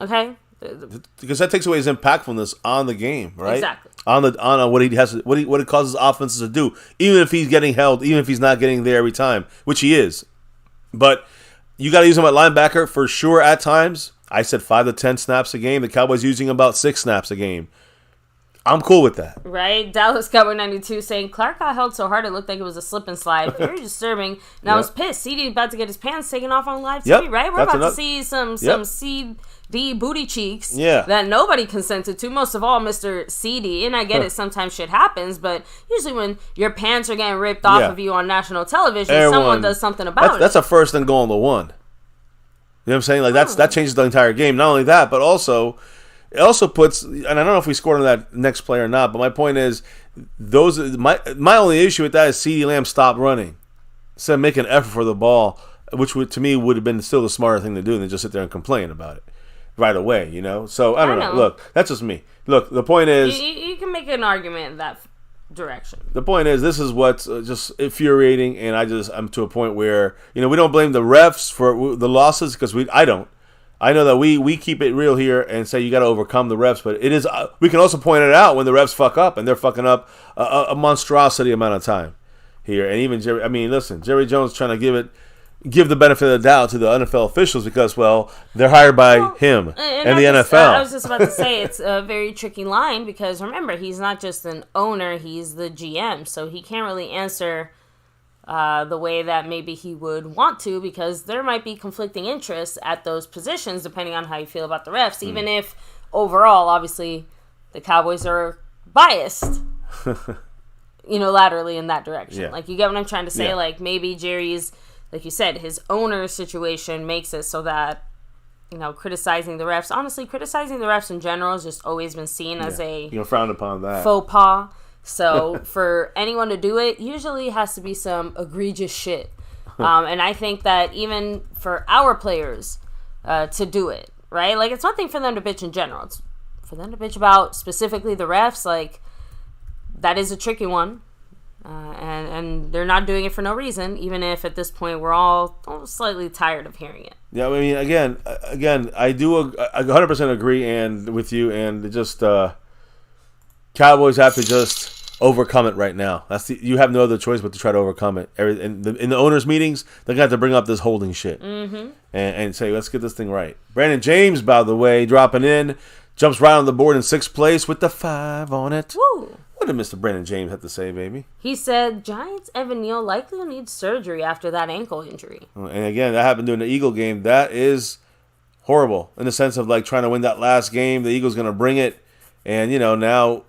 Okay. Because that takes away his impactfulness on the game, right? Exactly. On what he has, what it causes offenses to do, even if he's getting held, even if he's not getting there every time, which he is. But you got to use him at linebacker for sure at times. I said 5 to 10 snaps a game. The Cowboys using about 6 snaps a game. I'm cool with that. Right? Dallas Cowboy 92 saying, Clark got held so hard it looked like it was a slip and slide. Very disturbing. And I was pissed. CeeDee about to get his pants taken off on live TV, right? We're about to see some CeeDee booty cheeks that nobody consented to. Most of all, Mr. CeeDee. And I get it, sometimes shit happens. But usually when your pants are getting ripped off of you on national television, someone does something about it. That's a first and goal on the 1. You know what I'm saying? That changes the entire game. Not only that, but also... It also puts, and I don't know if we scored on that next play or not, but my point is, my only issue with that is CeeDee Lamb stopped running. Instead of making an effort for the ball, which to me would have been still the smarter thing to do than just sit there and complain about it right away, So I don't know. Look, that's just me. Look, the point is, you can make an argument in that direction. The point is, this is what's just infuriating, and I'm to a point where we don't blame the refs for the losses because I don't. I know that we keep it real here and say you got to overcome the refs, but it is we can also point it out when the refs fuck up, and they're fucking up a monstrosity amount of time here. And even Jerry, Jerry Jones trying to give the benefit of the doubt to the NFL officials because they're hired by him and the NFL. I was just about to say it's a very tricky line because remember he's not just an owner, he's the GM, so he can't really answer the way that maybe he would want to because there might be conflicting interests at those positions depending on how you feel about the refs, even if overall, obviously, the Cowboys are biased, laterally in that direction. Yeah. Like, you get what I'm trying to say? Yeah. Like, maybe Jerry's, like you said, his owner situation makes it so that, criticizing the refs, honestly, criticizing the refs in general has just always been seen as a frowned upon that faux pas. So for anyone to do it, usually has to be some egregious shit. And I think that even for our players to do it, right? Like, it's one thing for them to bitch in general. It's for them to bitch about specifically the refs. Like, that is a tricky one. And they're not doing it for no reason, even if at this point we're all slightly tired of hearing it. Yeah, I mean, again, I do 100% agree and with you, and it just Cowboys have to just overcome it right now. You have no other choice but to try to overcome it. In the owners' meetings, they're gonna have to bring up this holding shit and say, let's get this thing right. Brandon James, by the way, dropping in, jumps right on the board in 6th place with the 5 on it. Woo! What did Mr. Brandon James have to say, baby? He said, Giants Evan Neal likely will need surgery after that ankle injury. And again, that happened during the Eagle game. That is horrible in the sense of like trying to win that last game. The Eagles going to bring it. And, now,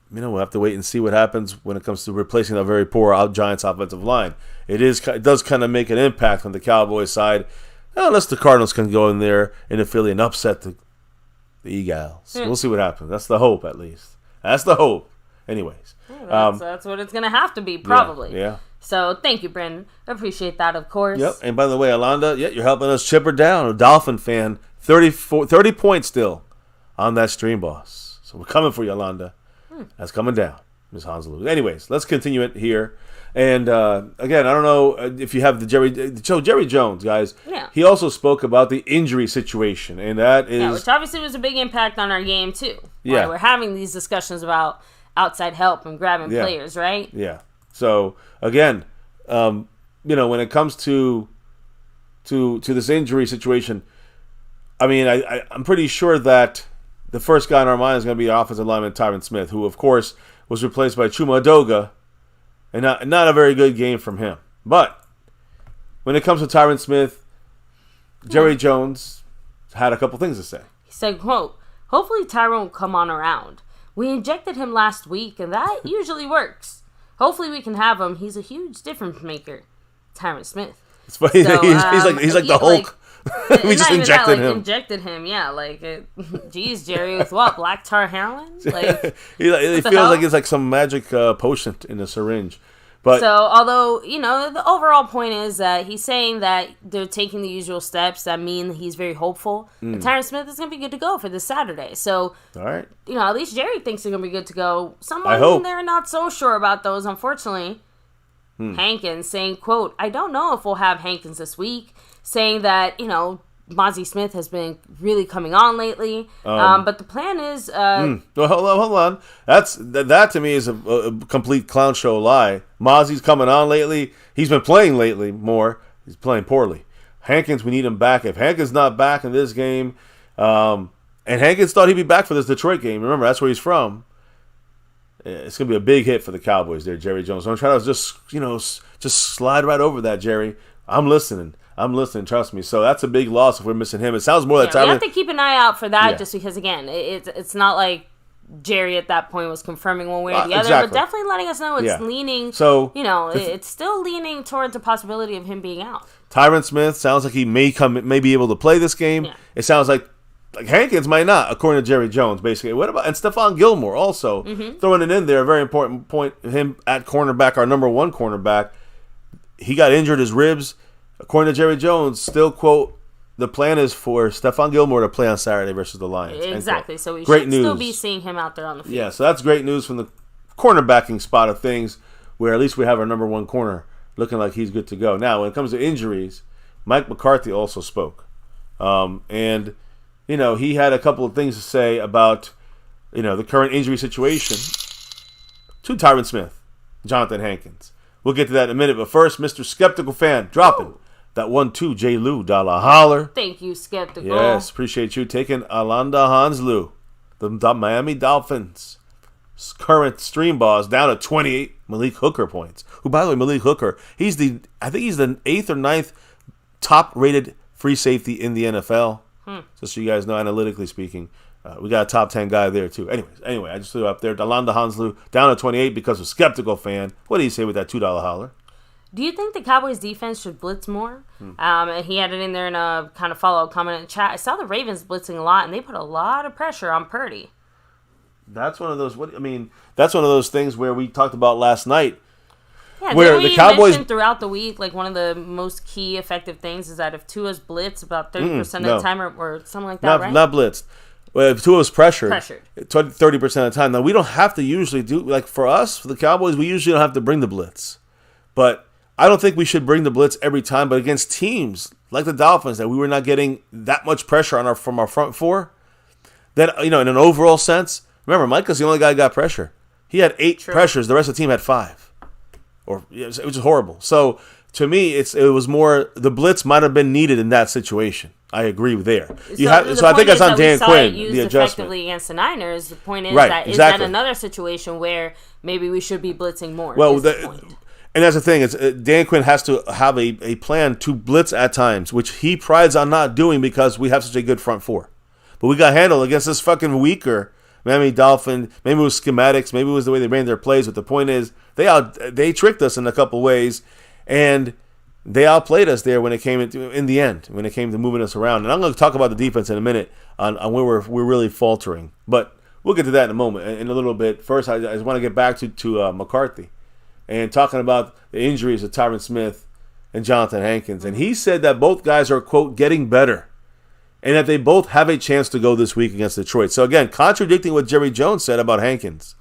we'll have to wait and see what happens when it comes to replacing a very poor Giants offensive line. It does kind of make an impact on the Cowboys side. Unless the Cardinals can go in there in Philly and upset the Eagles. We'll see what happens. That's the hope, at least. That's the hope. Anyways. That's what it's going to have to be, probably. Yeah. So, thank you, Brandon. Appreciate that, of course. Yep. And by the way, Alonda, you're helping us chip her down. A Dolphin fan. 30 points still on that stream, boss. So, we're coming for you, Alonda. That's coming down, Ms. Hanselu. Anyways, let's continue it here. And, again, I don't know if you have the Jerry Jones, guys. Yeah. He also spoke about the injury situation, and that is... Yeah, which obviously was a big impact on our game, too. Yeah. Why we're having these discussions about outside help and grabbing players, right? Yeah. So, again, when it comes to this injury situation, I mean, I'm pretty sure that the first guy in our mind is going to be offensive lineman Tyron Smith, who, of course, was replaced by Chuma Adoga, and not a very good game from him. But when it comes to Tyron Smith, Jerry Jones had a couple things to say. He said, quote, hopefully Tyron will come on around. We injected him last week, and that usually works. Hopefully we can have him. He's a huge difference maker. Tyron Smith. It's funny. So, he's like the Hulk. We just injected him. Injected him, yeah. Geez, Jerry, with what? Black tar heroin? It feels like it's like some magic potion in a syringe. But so, although, the overall point is that he's saying that they're taking the usual steps that mean he's very hopeful. And Tyron Smith is going to be good to go for this Saturday. So, all right. At least Jerry thinks they're going to be good to go. I hope. They're not so sure about those, unfortunately. Hankins saying, quote, I don't know if we'll have Hankins this week. Saying that, Mozzie Smith has been really coming on lately. But the plan is... Well, hold on. That to me is a complete clown show lie. Mozzie's coming on lately. He's been playing lately more. He's playing poorly. Hankins, we need him back. If Hankins not back in this game... and Hankins thought he'd be back for this Detroit game. Remember, that's where he's from. It's going to be a big hit for the Cowboys there, Jerry Jones. I'm trying to just slide right over that, Jerry. I'm listening, trust me. So that's a big loss if we're missing him. It sounds more like Tyron. We have to keep an eye out for that just because, again, it's not like Jerry at that point was confirming one way or the other, but definitely letting us know it's leaning. So, it's still leaning towards the possibility of him being out. Tyron Smith sounds like he may be able to play this game. Yeah. It sounds like Hankins might not, according to Jerry Jones, basically. What about, and Stephon Gilmore also throwing it in there, a very important point, him at cornerback, our number one cornerback. He got injured, his ribs. according to Jerry Jones, still, quote, the plan is for Stephon Gilmore to play on Saturday versus the Lions. Exactly. So we great should news. still be seeing him out there on the field. Yeah, so that's great news from the cornerbacking spot of things, where at least we have our number one corner looking like he's good to go. Now, when it comes to injuries, Mike McCarthy also spoke. And, he had a couple of things to say about, the current injury situation to Tyron Smith, Jonathan Hankins. We'll get to that in a minute, but first, Mr. Skeptical Fan dropping that 1-2 J. Lou dollar holler. Thank you, Skeptical. Yes, appreciate you taking Alonda Hanslu, the Miami Dolphins' current stream boss, down to 28 Malik Hooker points. Who, by the way, Malik Hooker, I think he's the 8th or 9th top-rated free safety in the NFL. Just so you guys know, analytically speaking. We got a top 10 guy there, too. Anyway, I just threw it up there. Alonda Hanslu down to 28 because of Skeptical Fan. What do you say with that $2 holler? Do you think the Cowboys defense should blitz more? He had it in there in a kind of follow-up comment in the chat. I saw the Ravens blitzing a lot, and they put a lot of pressure on Purdy. That's one of those. That's one of those things where we talked about last night. Yeah, where the Cowboys mentioned throughout the week, like one of the most key effective things is that if Tua's blitz about 30% of the time or something like that, right? Not blitzed. Well, if Tua's pressured 30% of the time. Now we don't have to usually do for us, for the Cowboys, we usually don't have to bring the blitz, but I don't think we should bring the blitz every time. But against teams like the Dolphins, that we were not getting that much pressure from our front four, that in an overall sense, remember Micah's the only guy who got pressure. He had 8 pressures. The rest of the team had 5. It was just horrible. So to me, it was more the blitz might have been needed in that situation. I agree with there. So I think that's on Dan Quinn. The adjustment effectively against the Niners. The point is that another situation where maybe we should be blitzing more. Well, and that's the thing is Dan Quinn has to have a plan to blitz at times, which he prides on not doing because we have such a good front four. But we got handled against this fucking weaker Miami Dolphin. Maybe it was schematics. Maybe it was the way they ran their plays. But the point is, they tricked us in a couple ways, and they outplayed us there when it came in the end, when it came to moving us around. And I'm going to talk about the defense in a minute on where we're really faltering. But we'll get to that in a moment, in a little bit. First, I just want to get back to McCarthy and talking about the injuries of Tyron Smith and Jonathan Hankins. And he said that both guys are, quote, getting better, and that they both have a chance to go this week against Detroit. So, again, contradicting what Jerry Jones said about Hankins.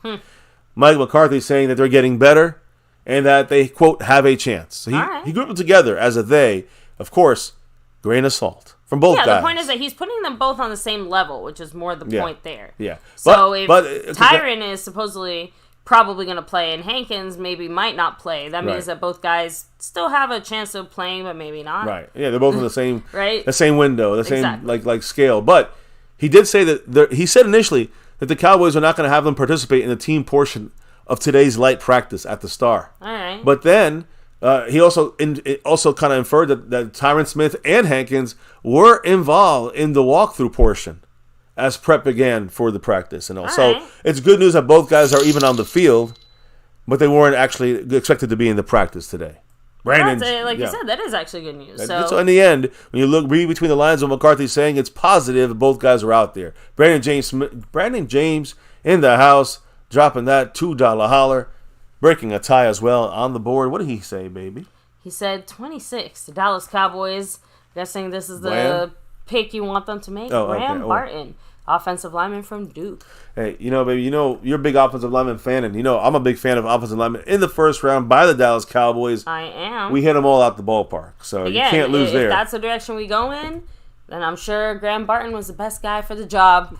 Mike McCarthy saying that they're getting better and that they, quote, have a chance. So he grouped them together as a they. Of course, grain of salt from both guys. Yeah, the point is that he's putting them both on the same level, which is more the point there. Yeah. So if Tyron is supposedly probably going to play and Hankins maybe might not play, that means that both guys still have a chance of playing, but maybe not. Right. Yeah, they're both in the same the same window, the same like scale. But he did say that he said initially that the Cowboys are not going to have them participate in the team portion of today's light practice at the Star. All right. But then he also kind of inferred that Tyron Smith and Hankins were involved in the walkthrough portion as prep began for the practice and all. So it's good news that both guys are even on the field, but they weren't actually expected to be in the practice today. Brandon, you said, that is actually good news. So in the end, when you read between the lines of McCarthy saying it's positive, both guys are out there. Brandon James in the house, dropping that $2 holler, breaking a tie as well on the board. What did he say, baby? He said 26. The Dallas Cowboys. Guessing this is the pick you want them to make. Graham Barton, offensive lineman from Duke. Hey, baby, you're a big offensive lineman fan, and I'm a big fan of offensive linemen in the first round by the Dallas Cowboys. I am. We hit them all out the ballpark, so you can't lose there. If that's the direction we go in, then I'm sure Graham Barton was the best guy for the job.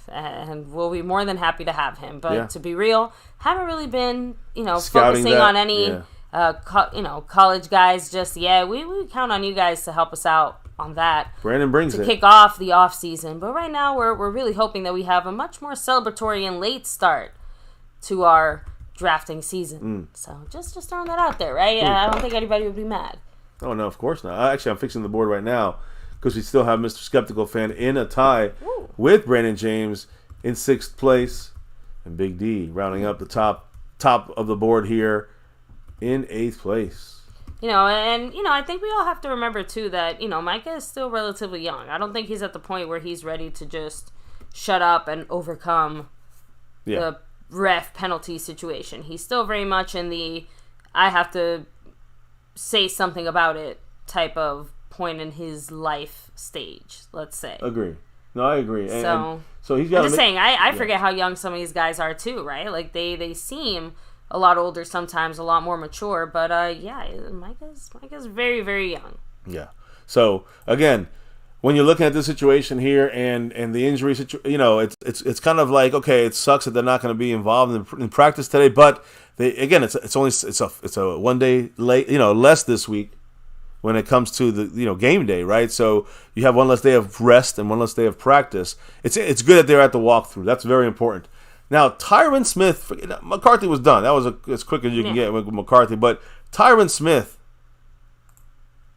And we'll be more than happy to have him. But to be real, haven't really been, focusing on any, college guys just yet. We count on you guys to help us out on that. Brandon brings to kick off the off season. But right now, we're really hoping that we have a much more celebratory and late start to our drafting season. So just throwing that out there, right? I don't think anybody would be mad. Oh no, of course not. Actually, I'm fixing the board right now, because we still have Mr. Skeptical Fan in a tie with Brandon James in 6th place, and Big D rounding up the top of the board here in 8th place. I think we all have to remember too that Micah is still relatively young. I don't think he's at the point where he's ready to just shut up and overcome the ref penalty situation. He's still very much in the I have to say something about it type of point in his life stage, let's say. Agree. No, I agree. So he's got. I'm just saying, I forget how young some of these guys are too, right? Like they seem a lot older sometimes, a lot more mature. But Micah's very, very young. Yeah. So again, when you're looking at this situation here and the injury situation, it's kind of like, okay, it sucks that they're not going to be involved in practice today, but it's a 1 day late, less this week when it comes to the game day, right? So you have one less day of rest and one less day of practice. It's good that they're at the walkthrough. That's very important. Now Tyron Smith, McCarthy was done. That was as quick as you can get with McCarthy, but Tyron Smith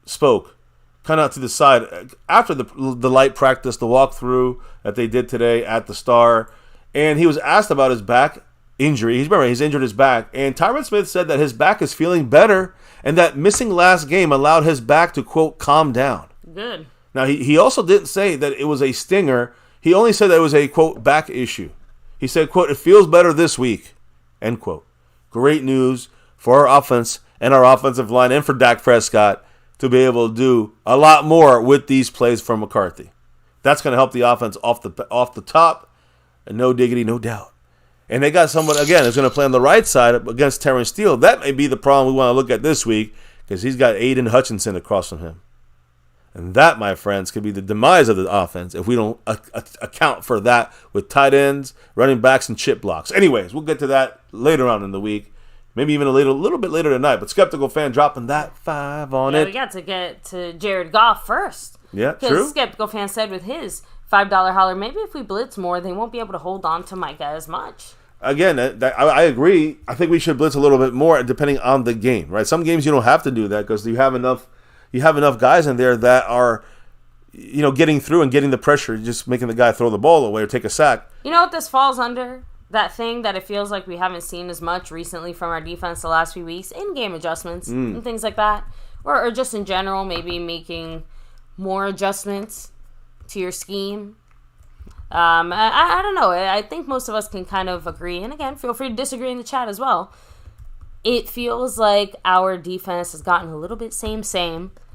spoke kind of to the side after the light practice, the walkthrough that they did today at the Star, and he was asked about his back injury. He's injured his back, and Tyron Smith said that his back is feeling better and that missing last game allowed his back to, quote, calm down. Good. Now, he also didn't say that it was a stinger. He only said that it was a, quote, back issue. He said, quote, it feels better this week, end quote. Great news for our offense and our offensive line and for Dak Prescott to be able to do a lot more with these plays from McCarthy. That's going to help the offense off the top, and no diggity, no doubt. And they got someone, again, who's going to play on the right side against Terrence Steele. That may be the problem we want to look at this week because he's got Aiden Hutchinson across from him. And that, my friends, could be the demise of the offense if we don't account for that with tight ends, running backs, and chip blocks. Anyways, we'll get to that later on in the week. Maybe even a little bit later tonight. But Skeptical Fan dropping that 5 on it. We got to get to Jared Goff first. Yeah, true. Because Skeptical Fan said with his $5 holler, maybe if we blitz more, they won't be able to hold on to Micah as much. Again, I agree. I think we should blitz a little bit more depending on the game, right? Some games you don't have to do that because you have enough guys in there that are, getting through and getting the pressure, just making the guy throw the ball away or take a sack. You know what this falls under? That thing that it feels like we haven't seen as much recently from our defense the last few weeks, in-game adjustments and things like that. Or just in general, maybe making more adjustments to your scheme. I don't know. I think most of us can kind of agree. And again, feel free to disagree in the chat as well. It feels like our defense has gotten a little bit same.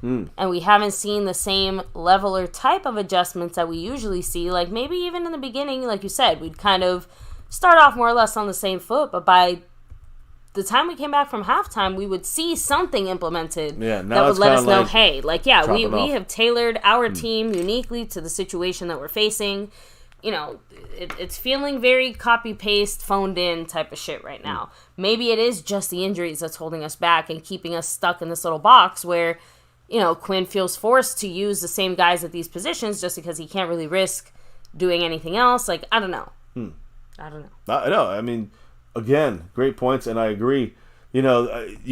And we haven't seen the same level or type of adjustments that we usually see. Like maybe even in the beginning, like you said, we'd kind of start off more or less on the same foot. But by the time we came back from halftime, we would see something implemented that would let us know, hey, we have tailored our team uniquely to the situation that we're facing. It's feeling very copy-paste, phoned-in type of shit right now. Maybe it is just the injuries that's holding us back and keeping us stuck in this little box where, Quinn feels forced to use the same guys at these positions just because he can't really risk doing anything else. Like, I don't know. I don't know. I know. I mean, again, great points, and I agree. You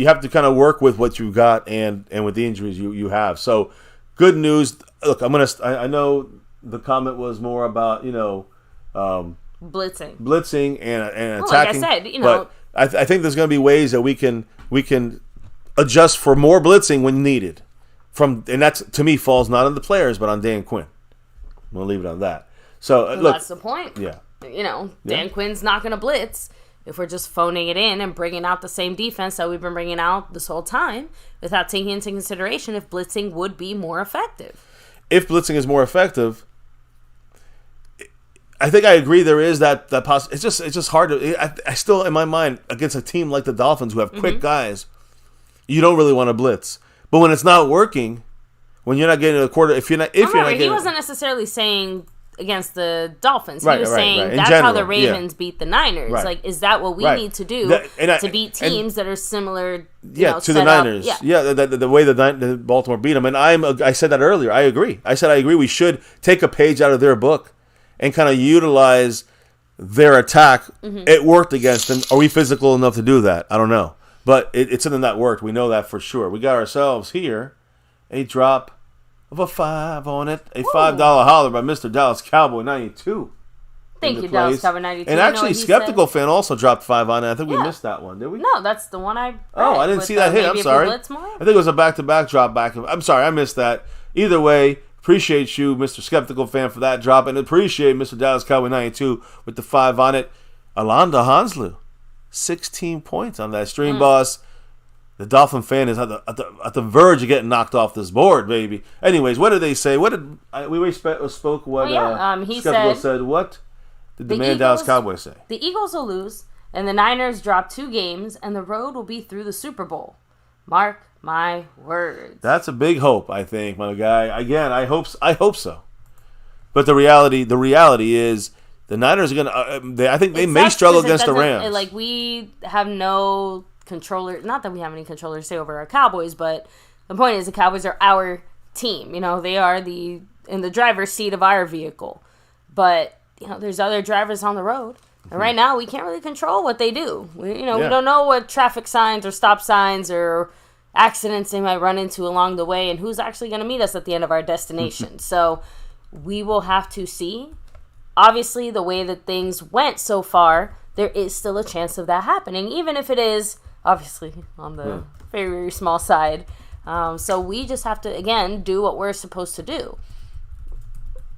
have to kind of work with what you got and with the injuries you have. So, good news. Look, I know the comment was more about, blitzing and attacking. Like I said, but I think there's going to be ways that we can adjust for more blitzing when needed. And that's, to me, falls not on the players but on Dan Quinn. I'm going to leave it on that. So look, that's the point. Yeah. Dan Quinn's not going to blitz if we're just phoning it in and bringing out the same defense that we've been bringing out this whole time without taking into consideration if blitzing would be more effective. If blitzing is more effective, I think I agree there is that it's just hard to. I still, in my mind, against a team like the Dolphins who have quick guys, you don't really want to blitz. But when it's not working, when you're not getting a quarter, he wasn't necessarily saying against the Dolphins. He was saying that's how the Ravens beat the Niners. Right. Like, is that what we need to do to beat teams that are similar? To the Niners. The way the Baltimore beat them. And I said that earlier. I agree. I agree. We should take a page out of their book and kind of utilize their attack. It worked against them. Are we physical enough to do that? I don't know. But it's something that worked. We know that for sure. We got ourselves here a drop of a 5 on it. A $5 holler by Mr. Dallas Cowboy 92. Thank you, Dallas Cowboy 92. And actually, Skeptical Fan also dropped 5 on it. I think we missed that one, did we? No, that's the one I read. I didn't see that hit. I'm sorry. I think it was a back-to-back drop back. I'm sorry, I missed that. Either way, appreciate you, Mr. Skeptical Fan, for that drop, and appreciate Mr. Dallas Cowboy 92 with the 5 on it. Alonda Hanslew, 16 points on that. Stream Boss The Dolphin fan is at the verge of getting knocked off this board, baby. Anyways, what did they say? What did we spoke? What he said? What did the man Dallas Cowboys say? The Eagles will lose, and the Niners drop 2 games, and the road will be through the Super Bowl. Mark my words. That's a big hope, I think, my guy. Again, I hope so. But the reality is the Niners are gonna. I think they may struggle against the Rams. Like, we have no controller. Not that we have any controller say over our Cowboys, but the point is the Cowboys are our team. You know, they are in the driver's seat of our vehicle. But you know, there's other drivers on the road, and right now we can't really control what they do. We don't know what traffic signs or stop signs or accidents they might run into along the way, and who's actually going to meet us at the end of our destination. So we will have to see. Obviously, the way that things went so far, there is still a chance of that happening, even if it is obviously on the very, very small side. So we just have to, again, do what we're supposed to do.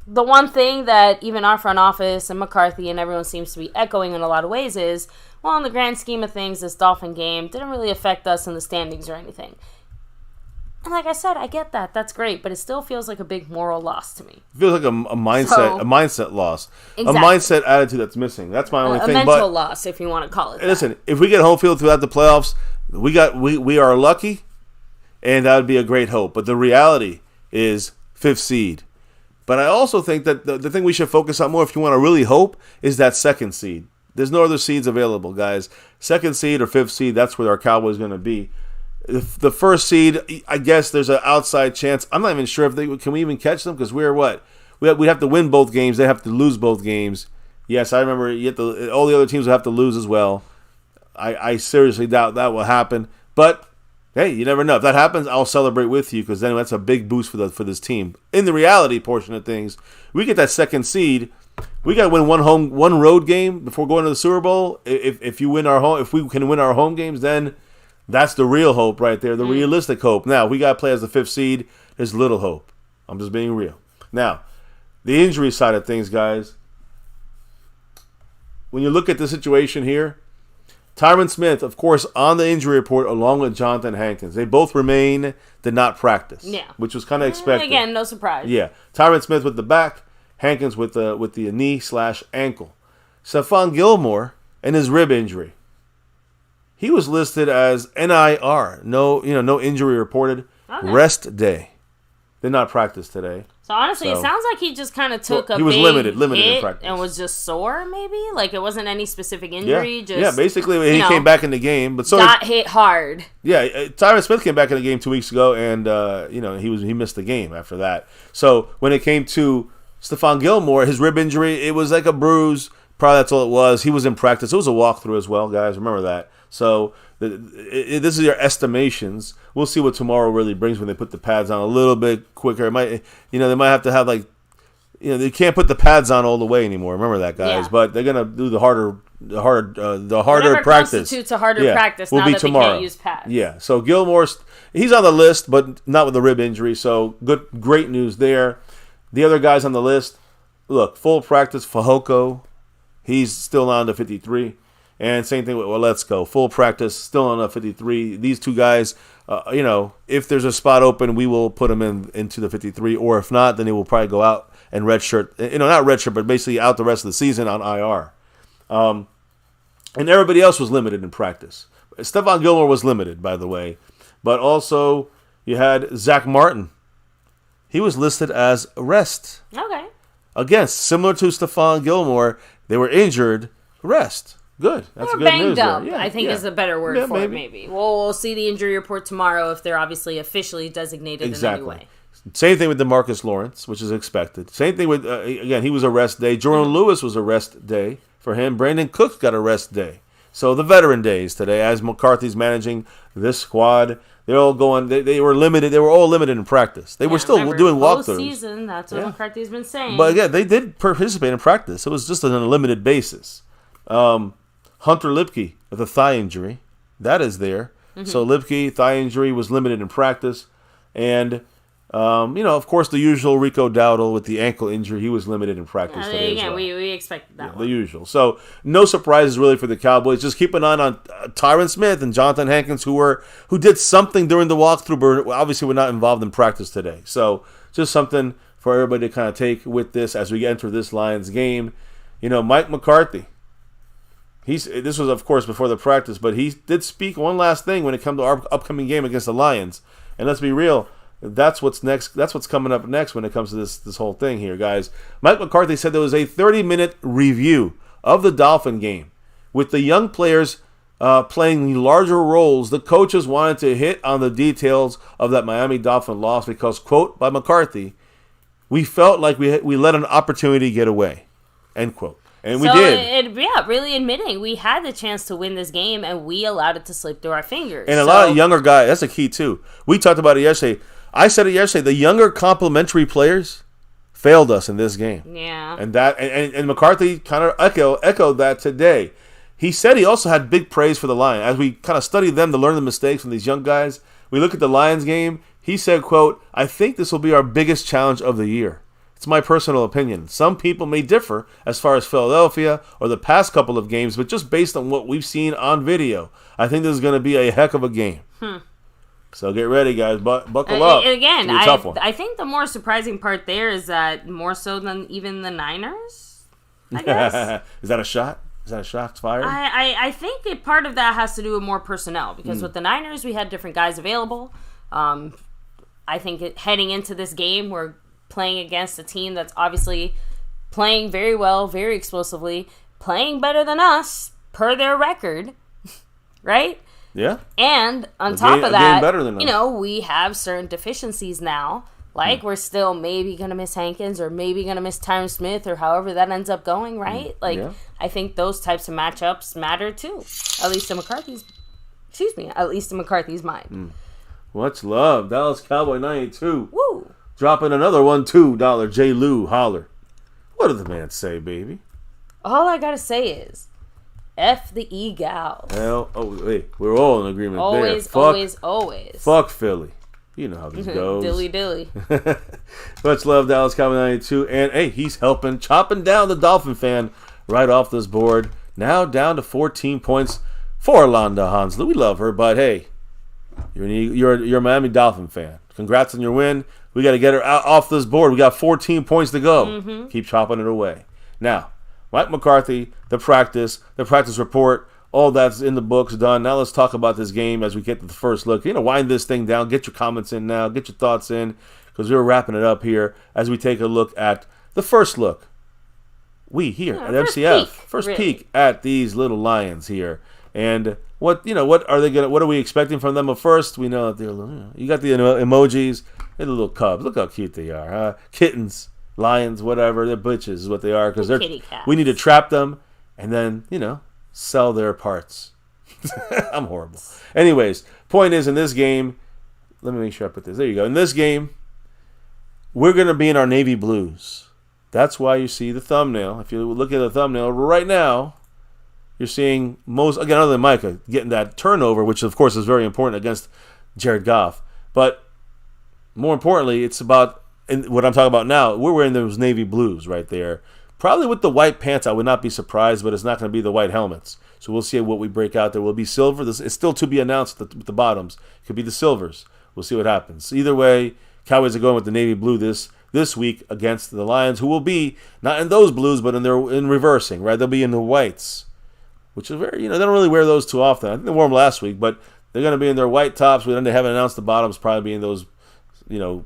The one thing that even our front office and McCarthy and everyone seems to be echoing in a lot of ways is, well, in the grand scheme of things, this Dolphin game didn't really affect us in the standings or anything. And like I said, I get that. That's great. But it still feels like a big moral loss to me. It feels like a mindset loss. Exactly. A mindset attitude that's missing. That's my only thing. A mental loss, if you want to call it that. Listen, if we get home field throughout the playoffs, we are lucky, and that would be a great hope. But the reality is 5th seed. But I also think that the thing we should focus on more, if you want to really hope, is that 2nd seed. There's no other seeds available, guys. 2nd seed or 5th seed, that's where our Cowboys are going to be. The 1st seed, I guess there's an outside chance. I'm not even sure if can we even catch them, because we're what? We have to win both games. They have to lose both games. Yes, I remember all the other teams will have to lose as well. I seriously doubt that will happen. But hey, you never know. If that happens, I'll celebrate with you, because then that's a big boost for this team. In the reality portion of things, we get that 2nd seed. We got to win one road game before going to the Super Bowl. If we can win our home games, then that's the real hope right there, the realistic hope. Now, we got to play as the 5th seed. There's little hope. I'm just being real. Now, the injury side of things, guys. When you look at the situation here, Tyron Smith, of course, on the injury report, along with Jonathan Hankins. They both did not practice. Yeah. Which was kind of expected. Again, no surprise. Yeah. Tyron Smith with the back, Hankins with the knee/ankle. Stephon Gilmore and his rib injury. He was listed as NIR, no injury reported. Okay. Rest day. Did not practice today. So honestly, it sounds like he just kind of took he was limited in practice, and was just sore. Maybe like it wasn't any specific injury. Yeah, basically he came back in the game, but got hit hard. Yeah, Tyron Smith came back in the game 2 weeks ago, and he missed the game after that. So when it came to Stephon Gilmore, his rib injury, it was like a bruise. Probably that's all it was. He was in practice. It was a walkthrough as well, guys. Remember that. So this is your estimations. We'll see what tomorrow really brings when they put the pads on a little bit quicker. It might, they might have to have they can't put the pads on all the way anymore. Remember that, guys. Yeah. But they're gonna do the harder Whatever practice. Constitutes a harder practice. Will now be that tomorrow. They can't use pads. Yeah. So Gilmore, he's on the list, but not with the rib injury. So great news there. The other guys on the list, look, full practice. Fehoko, he's still on to 53. And same thing with Let's Go. Full practice, still on a 53. These two guys, if there's a spot open, we will put them into the 53. Or if not, then they will probably go out and redshirt. Not redshirt, but basically out the rest of the season on IR. And everybody else was limited in practice. Stephon Gilmore was limited, by the way. But also, you had Zach Martin. He was listed as rest. Okay. Again, similar to Stephon Gilmore, they were injured, rest. Good. That's good news. Banged up, I think is a better word for it, maybe. We'll see the injury report tomorrow if they're obviously officially designated in any way. Same thing with DeMarcus Lawrence, which is expected. Same thing with, again, he was a rest day. Jordan Lewis was a rest day for him. Brandon Cook got a rest day. So the veteran days today, as McCarthy's managing this squad, they're all going, they were limited. They were all limited in practice. They were still doing walkthroughs. Season, that's what McCarthy's been saying. But again, they did participate in practice. It was just on a limited basis. Hunter Lipke with a thigh injury. That is there. Mm-hmm. So Lipke, thigh injury, was limited in practice. And Of course, the usual Rico Dowdle with the ankle injury. He was limited in practice today as well. We expected that one. The usual. So, no surprises really for the Cowboys. Just keep an eye on Tyron Smith and Jonathan Hankins, who did something during the walkthrough, but obviously were not involved in practice today. So, just something for everybody to kind of take with this as we enter this Lions game. Mike McCarthy. This was, of course, before the practice, but he did speak one last thing when it comes to our upcoming game against the Lions. And let's be real, that's what's next. That's what's coming up next when it comes to this whole thing here, guys. Mike McCarthy said there was a 30-minute review of the Dolphin game with the young players playing larger roles. The coaches wanted to hit on the details of that Miami Dolphin loss because, quote by McCarthy, we felt like we let an opportunity get away, end quote. And we did. Really admitting we had the chance to win this game and we allowed it to slip through our fingers. And a lot of younger guys, that's a key too. We talked about it yesterday. I said it yesterday. The younger complementary players failed us in this game. Yeah. And McCarthy kind of echoed that today. He said he also had big praise for the Lions. As we kind of studied them to learn the mistakes from these young guys, we look at the Lions game. He said, quote, I think this will be our biggest challenge of the year. It's my personal opinion. Some people may differ as far as Philadelphia or the past couple of games, but just based on what we've seen on video, I think this is going to be a heck of a game. So get ready, guys. Buckle up. Again, I think the more surprising part there is that more so than even the Niners, I guess. Is that a shot? Is that a shot fired? I think part of that has to do with more personnel because with the Niners, we had different guys available. I think heading into this game, we're playing against a team that's obviously playing very well, very explosively, playing better than us per their record, right? Yeah. And on top of that, we have certain deficiencies now. Like we're still maybe going to miss Hankins or maybe going to miss Tyron Smith or however that ends up going, right? I think those types of matchups matter too. At least in McCarthy's mind. Much love. Dallas Cowboy 92. Woo! Dropping another $2 J. Lou holler. What did the man say, baby? All I gotta say is, F the E-Gals. We're all in agreement there. Always. Fuck Philly. You know how this goes. Dilly. Much love, Dallas Cowboy 92. And, hey, he's chopping down the Dolphin fan right off this board. Now down to 14 points for Londa Hansler. We love her, but, hey, you're a Miami Dolphin fan. Congrats on your win. We got to get her out off this board. We got 14 points to go. Keep chopping it away. Now, Mike McCarthy, the practice report, all that's in the books, done. Now let's talk about this game as we get to the first look. Wind this thing down. Get your comments in now. Get your thoughts in because we're wrapping it up here as we take a look at the first look. We here at MCF. First peek at these little Lions here. And what are they gonna? What are we expecting from them? At first, we know that they're you got the emojis. They're the little cubs. Look how cute they are, huh? Kittens, lions, whatever. They're bitches is what they are because we need to trap them and then sell their parts. I'm horrible. Anyways, point is in this game. Let me make sure I put this. There you go. In this game, we're gonna be in our navy blues. That's why you see the thumbnail. If you look at the thumbnail right now. You're seeing other than Micah, getting that turnover, which of course is very important against Jared Goff. But more importantly, it's about what I'm talking about now. We're wearing those navy blues right there. Probably with the white pants, I would not be surprised, but it's not going to be the white helmets. So we'll see what we break out there. Will be silver. It's still to be announced with the bottoms. It could be the silvers. We'll see what happens. Either way, Cowboys are going with the navy blue this week against the Lions, who will be not in those blues, but in reversing, right? They'll be in the whites. Which is very, they don't really wear those too often. I think they wore them last week, but they're going to be in their white tops. They haven't announced the bottoms, probably being those, that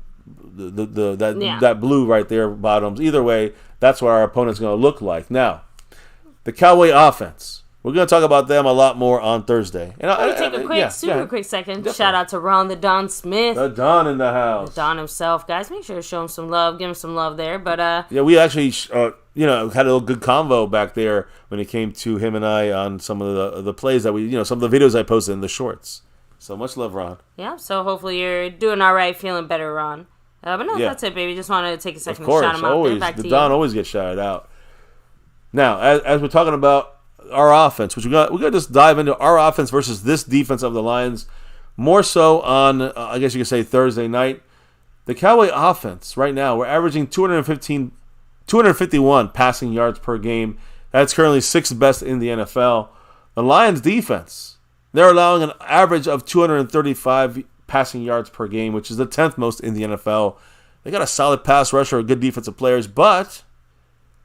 blue right there bottoms. Either way, that's what our opponent's going to look like. Now, the Cowboy offense. We're going to talk about them a lot more on Thursday. And take a quick second. Definitely. Shout out to Ron the Don Smith. The Don in the house. The Don himself, guys. Make sure to show him some love. Give him some love there. But we actually had a little good convo back there when it came to him and I on some of the plays that some of the videos I posted in the shorts. So much love, Ron. Yeah. So hopefully you're doing all right, feeling better, Ron. That's it, baby. Just wanted to take a second to shout him out. Back to you. Don always gets shouted out. Now, as we're talking about our offense, which we're gonna just dive into our offense versus this defense of the Lions, more so on I guess you could say Thursday night. The Cowboy offense right now, we're averaging 251 passing yards per game. That's currently 6th best in the NFL. The Lions defense, they're allowing an average of 235 passing yards per game, which is the 10th most in the NFL. They got a solid pass rusher, good defensive players, but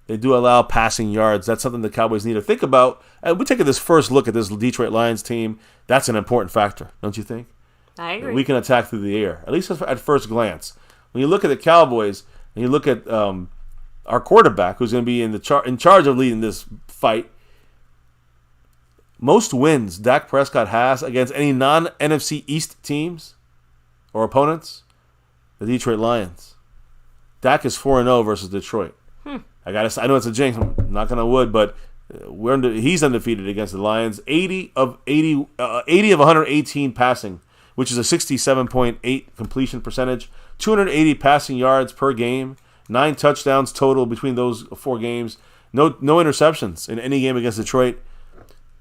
they do allow passing yards. That's something the Cowboys need to think about. And we're taking this first look at this Detroit Lions team. That's an important factor, don't you think? I agree. We can attack through the air, at least at first glance. When you look at the Cowboys and you look at our quarterback, who's going to be in charge of leading this fight, most wins Dak Prescott has against any non-NFC East teams or opponents, the Detroit Lions. Dak is 4-0 versus Detroit. I know it's a jinx. I'm not gonna wood, but he's undefeated against the Lions. 80 of 118 passing, which is a 67.8 completion percentage. 280 passing yards per game. 9 touchdowns total between those 4 games. No interceptions in any game against Detroit.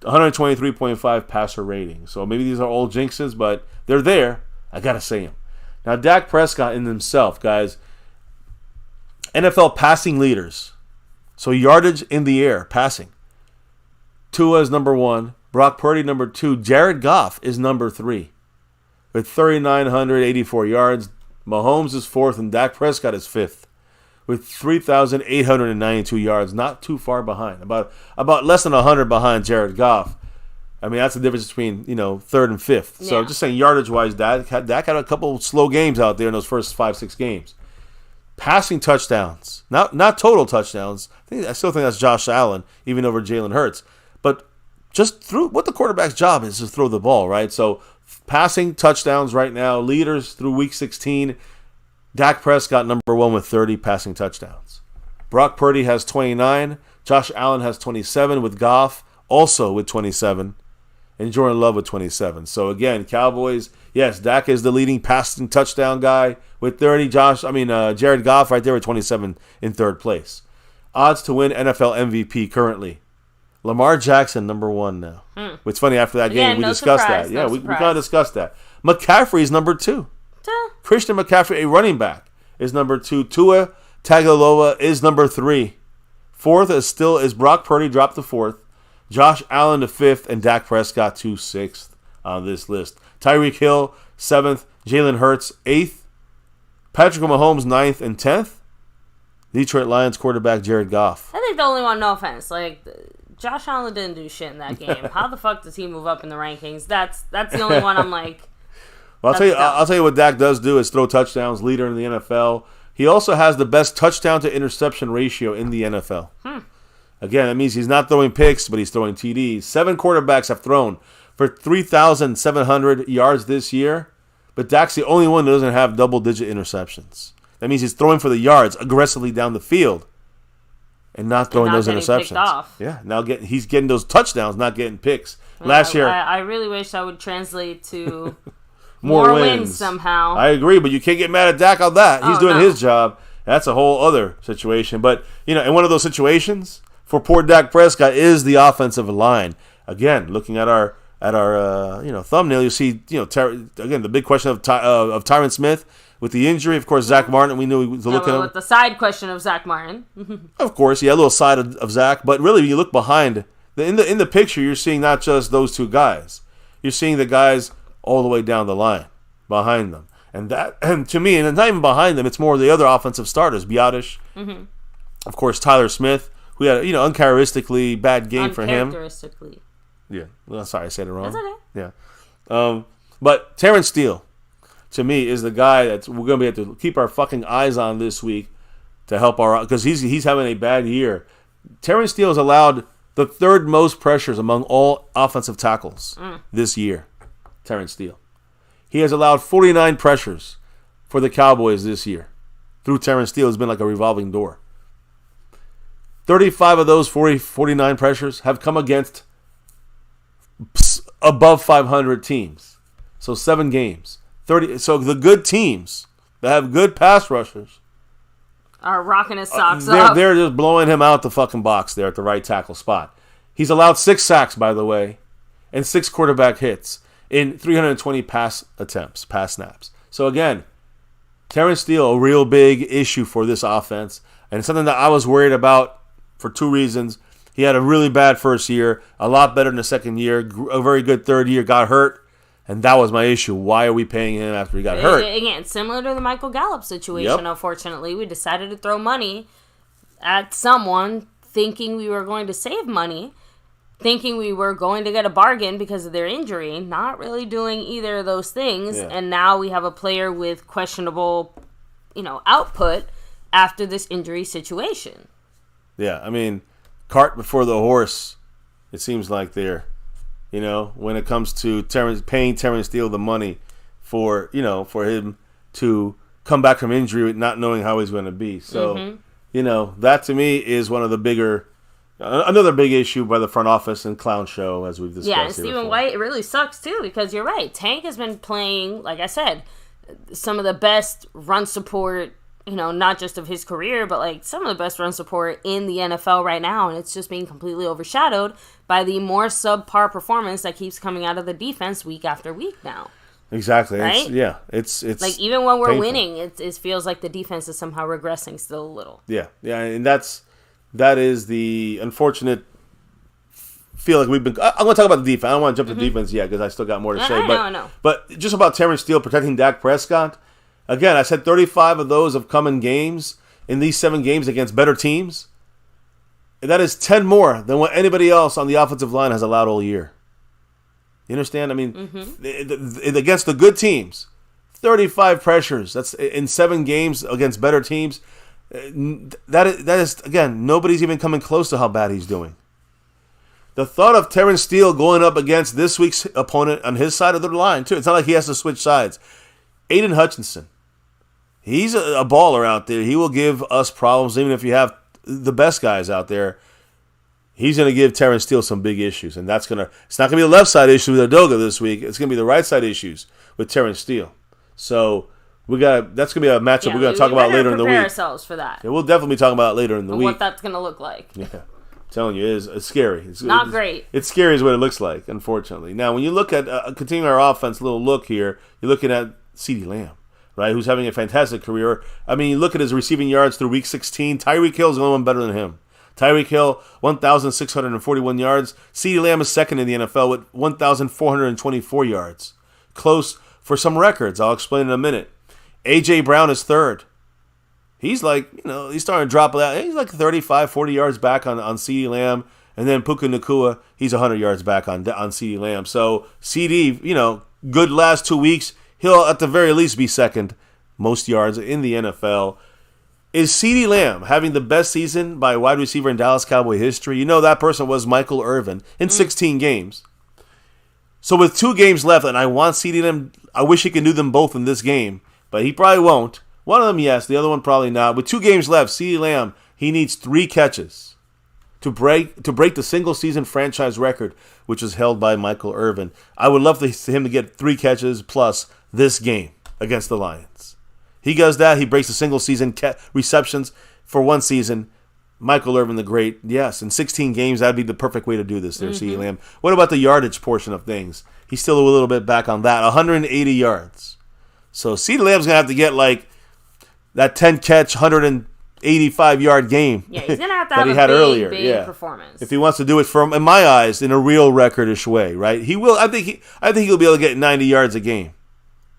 123.5 passer rating. So maybe these are all jinxes, but they're there. I gotta say them. Now Dak Prescott in himself, guys. NFL passing leaders. So yardage in the air, passing. Tua is number 1. Brock Purdy number 2. Jared Goff is number 3 with 3,984 yards. Mahomes is 4th and Dak Prescott is 5th with 3,892 yards. Not too far behind. About less than 100 behind Jared Goff. I mean, that's the difference between 3rd and 5th. Yeah. So just saying yardage-wise, Dak had a couple slow games out there in those first 5-6 games. Passing touchdowns, not total touchdowns. I still think that's Josh Allen, even over Jalen Hurts. But just through what the quarterback's job is to throw the ball, right? So passing touchdowns right now, leaders through Week 16. Dak Prescott number 1 with 30 passing touchdowns. Brock Purdy has 29. Josh Allen has 27 with Goff also with 27. And Jordan Love with 27. So again, Cowboys, yes, Dak is the leading passing touchdown guy with 30. Jared Goff right there with 27 in 3rd place. Odds to win NFL MVP currently. Lamar Jackson, number 1 now. It's funny, after that game, we discussed that. Yeah, we kind of discussed that. McCaffrey's number 2. Christian McCaffrey, a running back, is number 2. Tua Tagovailoa is number 3. 4th is Brock Purdy, dropped to 4th. Josh Allen to 5th, and Dak Prescott to 6th on this list. Tyreek Hill, 7th. Jalen Hurts, 8th. Patrick Mahomes, 9th and 10th. Detroit Lions quarterback Jared Goff. I think the only one, no offense, Josh Allen didn't do shit in that game. How the fuck does he move up in the rankings? That's the only one I'm like. Well, I'll tell you what Dak does do is throw touchdowns, leader in the NFL. He also has the best touchdown to interception ratio in the NFL. Again, that means he's not throwing picks, but he's throwing TDs. 7 quarterbacks have thrown for 3,700 yards this year, but Dak's the only one that doesn't have double-digit interceptions. That means he's throwing for the yards aggressively down the field and not throwing those interceptions. Off. Yeah, now he's getting those touchdowns, not getting picks. Last year, I really wish that would translate to more wins somehow. I agree, but you can't get mad at Dak on that. He's doing his job. That's a whole other situation. But in one of those situations, for poor Dak Prescott is the offensive line. Again, looking at our thumbnail, you see again the big question of Tyron Smith with the injury. Of course, Zach Martin. We knew he was looking at the side question of Zach Martin. Of course, yeah, a little side of Zach, but really, when you look behind in the picture, you're seeing not just those 2 guys. You're seeing the guys all the way down the line behind them, and to me, and it's not even behind them. It's more the other offensive starters. Biotish, of course, Tyler Smith. We had uncharacteristically bad game for him. Uncharacteristically. Yeah. Well, sorry, I said it wrong. That's okay. Yeah. But Terrence Steele, to me, is the guy that we're going to have to keep our fucking eyes on this week to help because he's having a bad year. Terrence Steele has allowed the 3rd most pressures among all offensive tackles this year. Terrence Steele. He has allowed 49 pressures for the Cowboys this year. Through Terrence Steele, has been like a revolving door. 35 of those 49 pressures have come against above 500 teams. So 7 games. 30. So the good teams that have good pass rushers are rocking his socks up. They're just blowing him out the fucking box there at the right tackle spot. He's allowed 6 sacks, by the way, and 6 quarterback hits in 320 pass snaps. So again, Terrence Steele, a real big issue for this offense, and something that I was worried about for two reasons. He had a really bad first year, a lot better in the second year, a very good third year, got hurt, and that was my issue. Why are we paying him after he got hurt? Again, similar to the Michael Gallup situation, Unfortunately. We decided to throw money at someone thinking we were going to save money, thinking we were going to get a bargain because of their injury, not really doing either of those things, and now we have a player with questionable, output after this injury situation. Yeah, I mean, cart before the horse, it seems like there, when it comes to paying Terrence Steele the money for him to come back from injury with not knowing how he's going to be. So, that to me is one of the another big issue by the front office and clown show, as we've discussed. Yeah, and Stephen White, it really sucks too, because you're right. Tank has been playing, like I said, some of the best run support, not just of his career, but like some of the best run support in the NFL right now, and it's just being completely overshadowed by the more subpar performance that keeps coming out of the defense week after week now. Exactly. Right? It's like even when we're painful. winning, it feels like the defense is somehow regressing still a little. Yeah, and that is the unfortunate. Feel like we've been. I'm going to talk about the defense. I don't want to jump to defense yet because I still got more to say. I know. But just about Terrence Steele protecting Dak Prescott. Again, I said 35 of those have come in games in these 7 games against better teams. And that is 10 more than what anybody else on the offensive line has allowed all year. You understand? I mean, against the good teams, 35 pressures. That's in 7 games against better teams. That is again, nobody's even coming close to how bad he's doing. The thought of Terrence Steele going up against this week's opponent on his side of the line, too. It's not like he has to switch sides. Aiden Hutchinson. He's a baller out there. He will give us problems, even if you have the best guys out there. He's going to give Terrence Steele some big issues, and it's not going to be the left side issue with Adoga this week. It's going to be the right side issues with Terrence Steele. So that's going to be a matchup we're going to talk about later in the week. Prepare ourselves for that. Yeah, we'll definitely be talking about it later in the week. What that's going to look like. Yeah. I'm telling you, it's scary. It's not great. It's scary is what it looks like, unfortunately. Now, when you look at, continuing our offense, little look here, you're looking at CeeDee Lamb, right, who's having a fantastic career. I mean, you look at his receiving yards through Week 16. Tyreek Hill is the only one better than him. Tyreek Hill, 1,641 yards. CeeDee Lamb is second in the NFL with 1,424 yards. Close for some records. I'll explain in a minute. A.J. Brown is third. He's like, he's starting to drop out. He's like 35, 40 yards back on CeeDee Lamb. And then Puka Nacua, he's 100 yards back on CeeDee Lamb. So CeeDee, good last 2 weeks. He'll at the very least be second most yards in the NFL. Is CeeDee Lamb having the best season by wide receiver in Dallas Cowboy history? That person was Michael Irvin in 16 games. So with 2 games left, and I want CeeDee Lamb, I wish he could do them both in this game, but he probably won't. One of them, yes. The other one, probably not. With 2 games left, CeeDee Lamb, he needs 3 catches to break the single-season franchise record, which is held by Michael Irvin. I would love for him to get 3 catches plus this game against the Lions. He does that. He breaks the single-season receptions for 1 season. Michael Irvin the Great, yes. In 16 games, that would be the perfect way to do this there, CeeDee Lamb. What about the yardage portion of things? He's still a little bit back on that. 180 yards. So CeeDee Lamb's going to have to get like that 10-catch, 185-yard game he's going to have that he had earlier. Big performance. If he wants to do it in my eyes, in a real recordish way, right? He will. I think he'll be able to get 90 yards a game,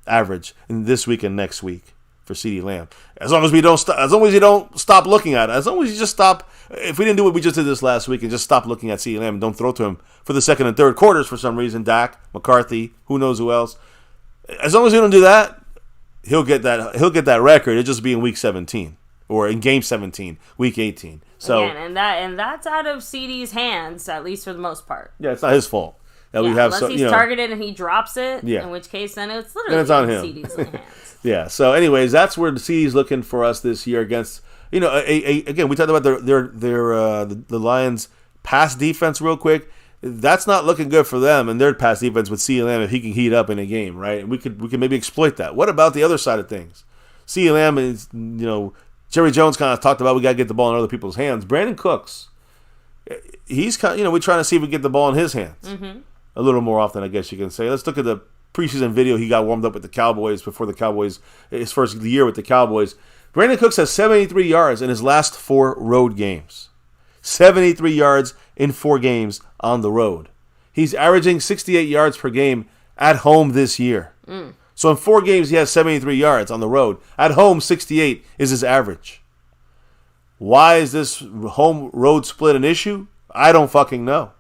average, in this week and next week for CeeDee Lamb. As long as you don't stop looking at it. As long as you just stop. If we didn't do what we just did this last week and just stop looking at CeeDee Lamb and don't throw to him for the second and third quarters for some reason, Dak, McCarthy, who knows who else. As long as you don't do that, he'll get that record. It'll just be in week 17 or in game 17, week 18. So again, and that's out of CeeDee's hands, at least for the most part. Yeah, it's not his fault that we have. Unless he's targeted and he drops it. Yeah. In which case, then it's literally on him. CeeDee's hands. Yeah. So, anyways, that's where the CeeDee's looking for us this year against. Again, we talked about the Lions' pass defense real quick. That's not looking good for them and their pass defense with CeeDee Lamb if he can heat up in a game, right? We could maybe exploit that. What about the other side of things? CeeDee Lamb is, Jerry Jones kind of talked about we got to get the ball in other people's hands. Brandon Cooks, he's kind of, we're trying to see if we get the ball in his hands a little more often, I guess you can say. Let's look at the preseason video, he got warmed up with the Cowboys before the Cowboys, his first year with the Cowboys. Brandon Cooks has 73 yards in his last 4 road games. 73 yards in 4 games on the road. He's averaging 68 yards per game at home this year. So in 4 games, he has 73 yards on the road. At home, 68 is his average. Why is this home-road split an issue? I don't fucking know.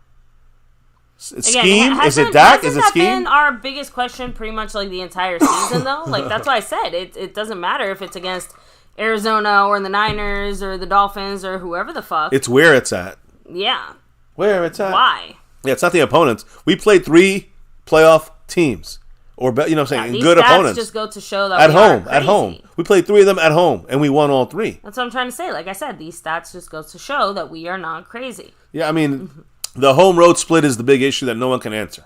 Scheme? Is it Dak? Is it scheme? Hasn't that been our biggest question pretty much like the entire season, though? Like, that's why I said it doesn't matter if it's against Arizona or the Niners or the Dolphins or whoever the fuck. It's where it's at. Yeah. Where it's at. Why? Yeah, it's not the opponents. We played 3 playoff teams. Or, you know what I'm saying? These good stats opponents. Just go to show that at we home. are At home. We played 3 of them at home, and we won all 3. That's what I'm trying to say. Like I said, these stats just go to show that we are not crazy. Yeah, I mean, the home-road split is the big issue that no one can answer.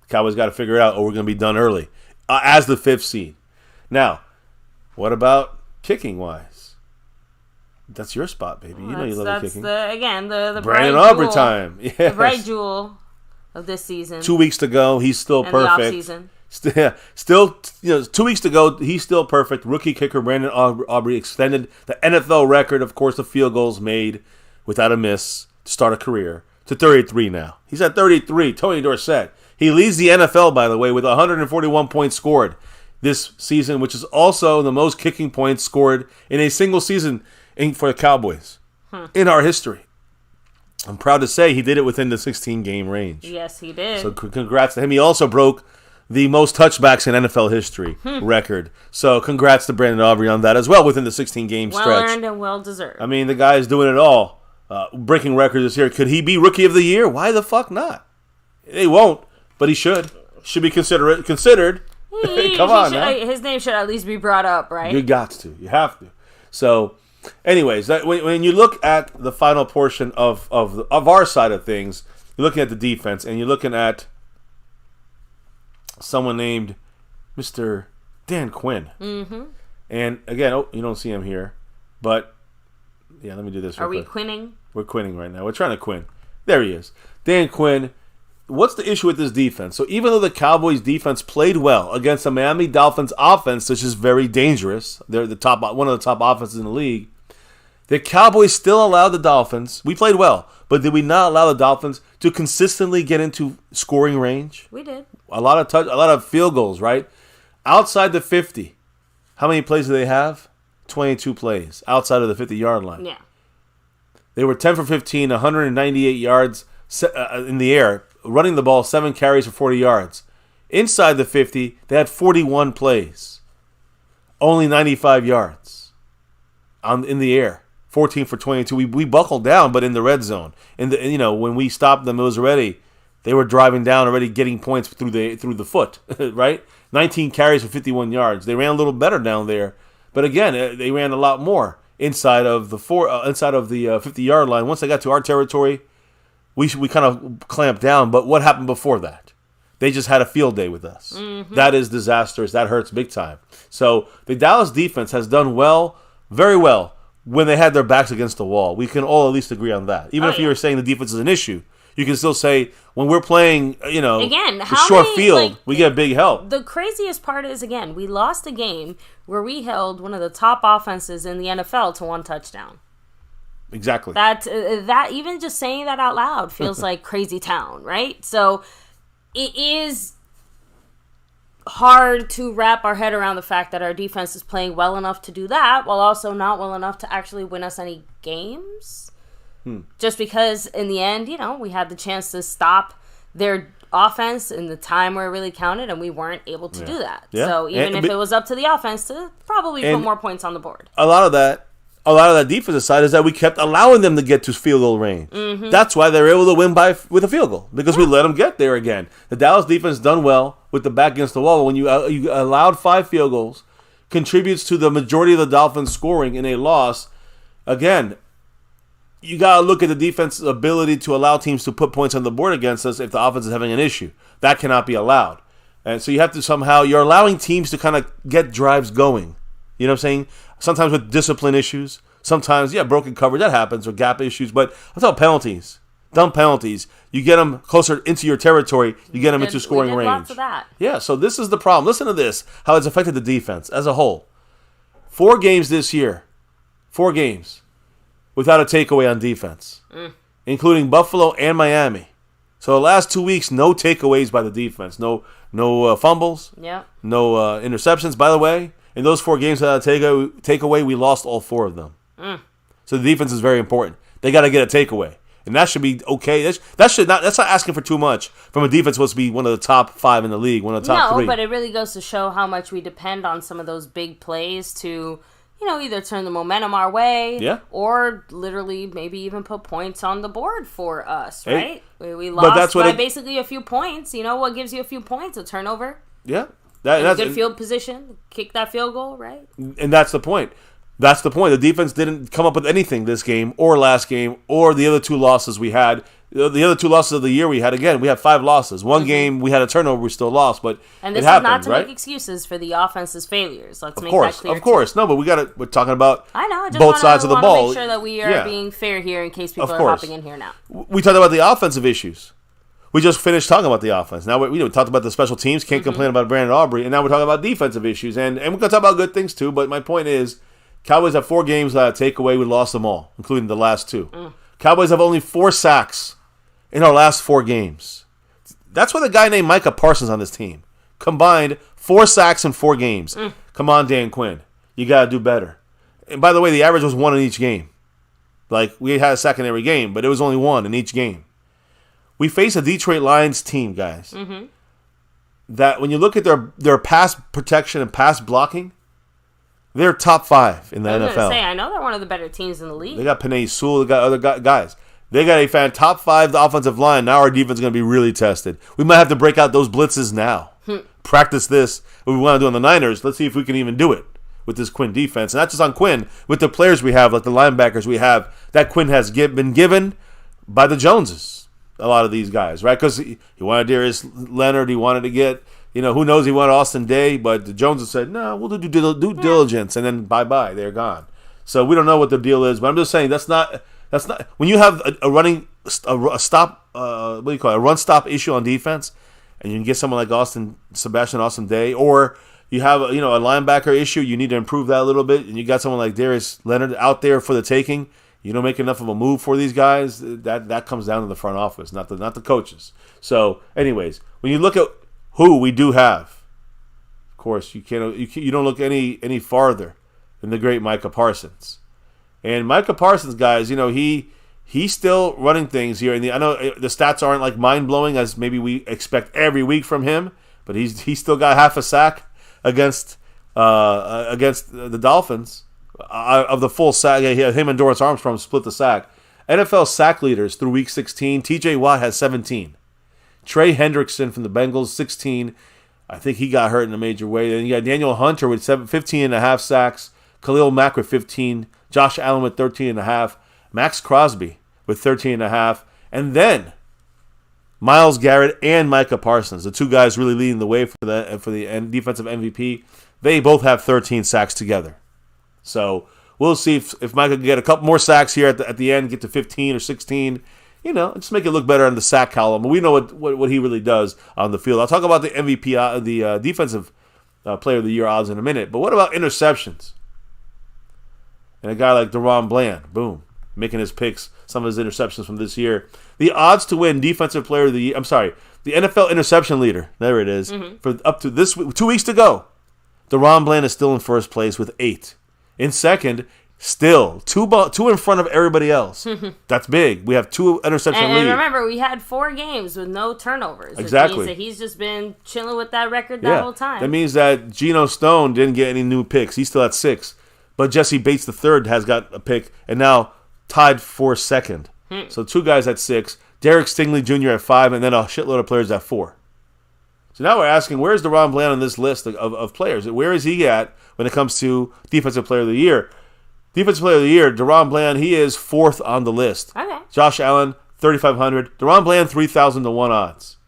The Cowboys got to figure it out, or we're going to be done early as the 5th seed. Now, what about kicking-wise? That's your spot, baby. You know you love the kicking. The Brandon bright Aubrey jewel, time. Yes. The bright jewel of this season. 2 weeks to go. He's still perfect. The off-season. Still, 2 weeks to go. He's still perfect. Rookie kicker Brandon Aubrey extended the NFL record, of course, the field goals made without a miss to start a career to 33 now. He's at 33. Tony Dorsett. He leads the NFL, by the way, with 141 points scored this season, which is also the most kicking points scored in a single season for the Cowboys in our history. I'm proud to say he did it within the 16-game range. Yes, he did. So congrats to him. He also broke the most touchbacks in NFL history record. So congrats to Brandon Aubrey on that as well within the 16-game stretch. Well earned and well deserved. I mean, the guy is doing it all. Breaking records this year. Could he be Rookie of the Year? Why the fuck not? He won't, but he should. Should be considered. Come on, man. His name should at least be brought up, right? You got to. You have to. So, anyways, when you look at the final portion of our side of things, you're looking at the defense, and you're looking at someone named Mr. Dan Quinn. Mm-hmm. And again, you don't see him here, but yeah, let me do this real quick. Are we quinning? We're quinning right now. We're trying to quinn. There he is. Dan Quinn. What's the issue with this defense? So even though the Cowboys defense played well against the Miami Dolphins offense, which is very dangerous, they're one of the top offenses in the league, the Cowboys still allowed the Dolphins. We played well, but did we not allow the Dolphins to consistently get into scoring range? We did. A lot of field goals, right? Outside the 50, how many plays do they have? 22 plays outside of the 50-yard line. Yeah. They were 10 for 15, 198 yards in the air, running the ball, 7 carries for 40 yards. Inside the 50, they had 41 plays, only 95 yards in the air. 14 for 22. We buckled down, but in the red zone. When we stopped them, it was already they were driving down, already getting points through the foot, right? 19 carries for 51 yards. They ran a little better down there, but again, they ran a lot more inside of the 50-yard line. Once they got to our territory, we kind of clamped down. But what happened before that? They just had a field day with us. Mm-hmm. That is disastrous. That hurts big time. So the Dallas defense has done well, very well, when they had their backs against the wall. We can all at least agree on that. Even if you were saying the defense is an issue, you can still say when we're playing, again, the short field, we get big help. The craziest part is, again, we lost a game where we held one of the top offenses in the NFL to 1 touchdown. Exactly. That even just saying that out loud feels like crazy town, right? So it is hard to wrap our head around the fact that our defense is playing well enough to do that while also not well enough to actually win us any games. Just because in the end, we had the chance to stop their offense in the time where it really counted, and we weren't able to do that. Yeah. So even if it was up to the offense to probably put more points on the board. A lot of that defensive side is that we kept allowing them to get to field goal range. Mm-hmm. That's why they were able to win with a field goal, because we let them get there again. The Dallas defense done well with the back against the wall. When you allowed 5 field goals, contributes to the majority of the Dolphins scoring in a loss. Again, you got to look at the defense's ability to allow teams to put points on the board against us if the offense is having an issue. That cannot be allowed. And so you have to you're allowing teams to kind of get drives going. You know what I'm saying? Sometimes with discipline issues. Sometimes, broken coverage, that happens, or gap issues. But I'm talking penalties. dumb penalties. You get them closer into your territory. You get them into scoring range. Lots of that. Yeah, so this is the problem. Listen to this, how it's affected the defense as a whole. 4 games this year. 4 games without a takeaway on defense, including Buffalo and Miami. So the last 2 weeks, no takeaways by the defense. No fumbles. Yeah. No interceptions. By the way, in those 4 games without a takeaway, we lost all 4 of them. So the defense is very important. They got to get a takeaway. And that should be okay. That's not asking for too much from a defense supposed to be one of the top 5 in the league, one of the top 3. No, but it really goes to show how much we depend on some of those big plays to, either turn the momentum our way, or literally maybe even put points on the board for us, right? We lost by basically a few points. What gives you a few points? A turnover. Yeah. That's a good field position. Kick that field goal, right? And that's the point. That's the point. The defense didn't come up with anything this game or last game or the other 2 losses we had. The other 2 losses of the year we had, again, we had 5 losses. One game we had a turnover, we still lost, but and this it happened, is not to right? make excuses for the offense's failures. Let's make that clear. Of course. No, but we're talking about both sides of the ball. Make sure that we are being fair here in case people are hopping in here now. We talked about the offensive issues. We just finished talking about the offense. Now we talked about the special teams, can't complain about Brandon Aubrey, and now we're talking about defensive issues. And we're going to talk about good things too, but my point is, Cowboys have 4 games without a takeaway. We lost them all, including the last 2. Cowboys have only 4 sacks in our last 4 games. That's with a guy named Micah Parsons on this team. Combined, 4 sacks in 4 games. Come on, Dan Quinn. You got to do better. And by the way, the average was 1 in each game. Like, we had a sack in every game, but it was only 1 in each game. We face a Detroit Lions team, guys, that when you look at their pass protection and pass blocking, they're top 5 in the NFL. I was going to say, I know they're one of the better teams in the league. They got Penei Sewell. They got other guys. They got a top 5 offensive line. Now our defense is going to be really tested. We might have to break out those blitzes now. Practice this. What we want to do on the Niners. Let's see if we can even do it with this Quinn defense. And not just on Quinn, with the players we have, like the linebackers we have, that Quinn has been given by the Joneses. A lot of these guys, right? Because he wanted Darius Leonard. He wanted to get... who knows? He wanted Austin Day, but the Joneses said, no, we'll do due diligence, and then bye-bye, they're gone. So we don't know what the deal is, but I'm just saying that's not when you have a run stop issue on defense, and you can get someone like Sebastian Austin Day, or you have a linebacker issue, you need to improve that a little bit, and you got someone like Darius Leonard out there for the taking. You don't make enough of a move for these guys. That comes down to the front office, not the coaches. So, anyways, when you look at who we do have, of course, you don't look any farther than the great Micah Parsons. And Micah Parsons, guys, he's still running things here. And I know the stats aren't like mind blowing as maybe we expect every week from him, but he's still got half a sack against the Dolphins. Of the full sack, him and Dorrance Armstrong split the sack. NFL sack leaders through week 16. T.J. Watt has 17. Trey Hendrickson from the Bengals, 16. I think he got hurt in a major way. Then you got Daniel Hunter with 15.5 sacks. Khalil Mack with 15. Josh Allen with 13.5. Max Crosby with 13.5. And then Myles Garrett and Micah Parsons, the 2 guys really leading the way for the defensive MVP. They both have 13 sacks together. So we'll see if Micah can get a couple more sacks here at the end, get to 15 or 16. Just make it look better on the sack column. But we know what he really does on the field. I'll talk about the MVP, the defensive player of the year odds in a minute. But what about interceptions? And a guy like DaRon Bland, boom, making his picks, some of his interceptions from this year. The odds to win defensive player of the year, the NFL interception leader, there it is, for up to this 2 weeks to go. DaRon Bland is still in first place with 8. In second, still two in front of everybody else. That's big. We have 2 interception lead. And remember, we had 4 games with no turnovers. Exactly. Which means that he's just been chilling with that record that whole time. That means that Geno Stone didn't get any new picks. He's still at 6. But Jesse Bates III has got a pick and now tied for second. So 2 guys at 6. Derek Stingley Jr. at 5, and then a shitload of players at 4. So now we're asking, where's DaRon Bland on this list of players? Where is he at when it comes to Defensive Player of the Year? Defensive Player of the Year, DaRon Bland, he is 4th on the list. Okay. Josh Allen, 3,500. DaRon Bland, 3,000 to 1 odds.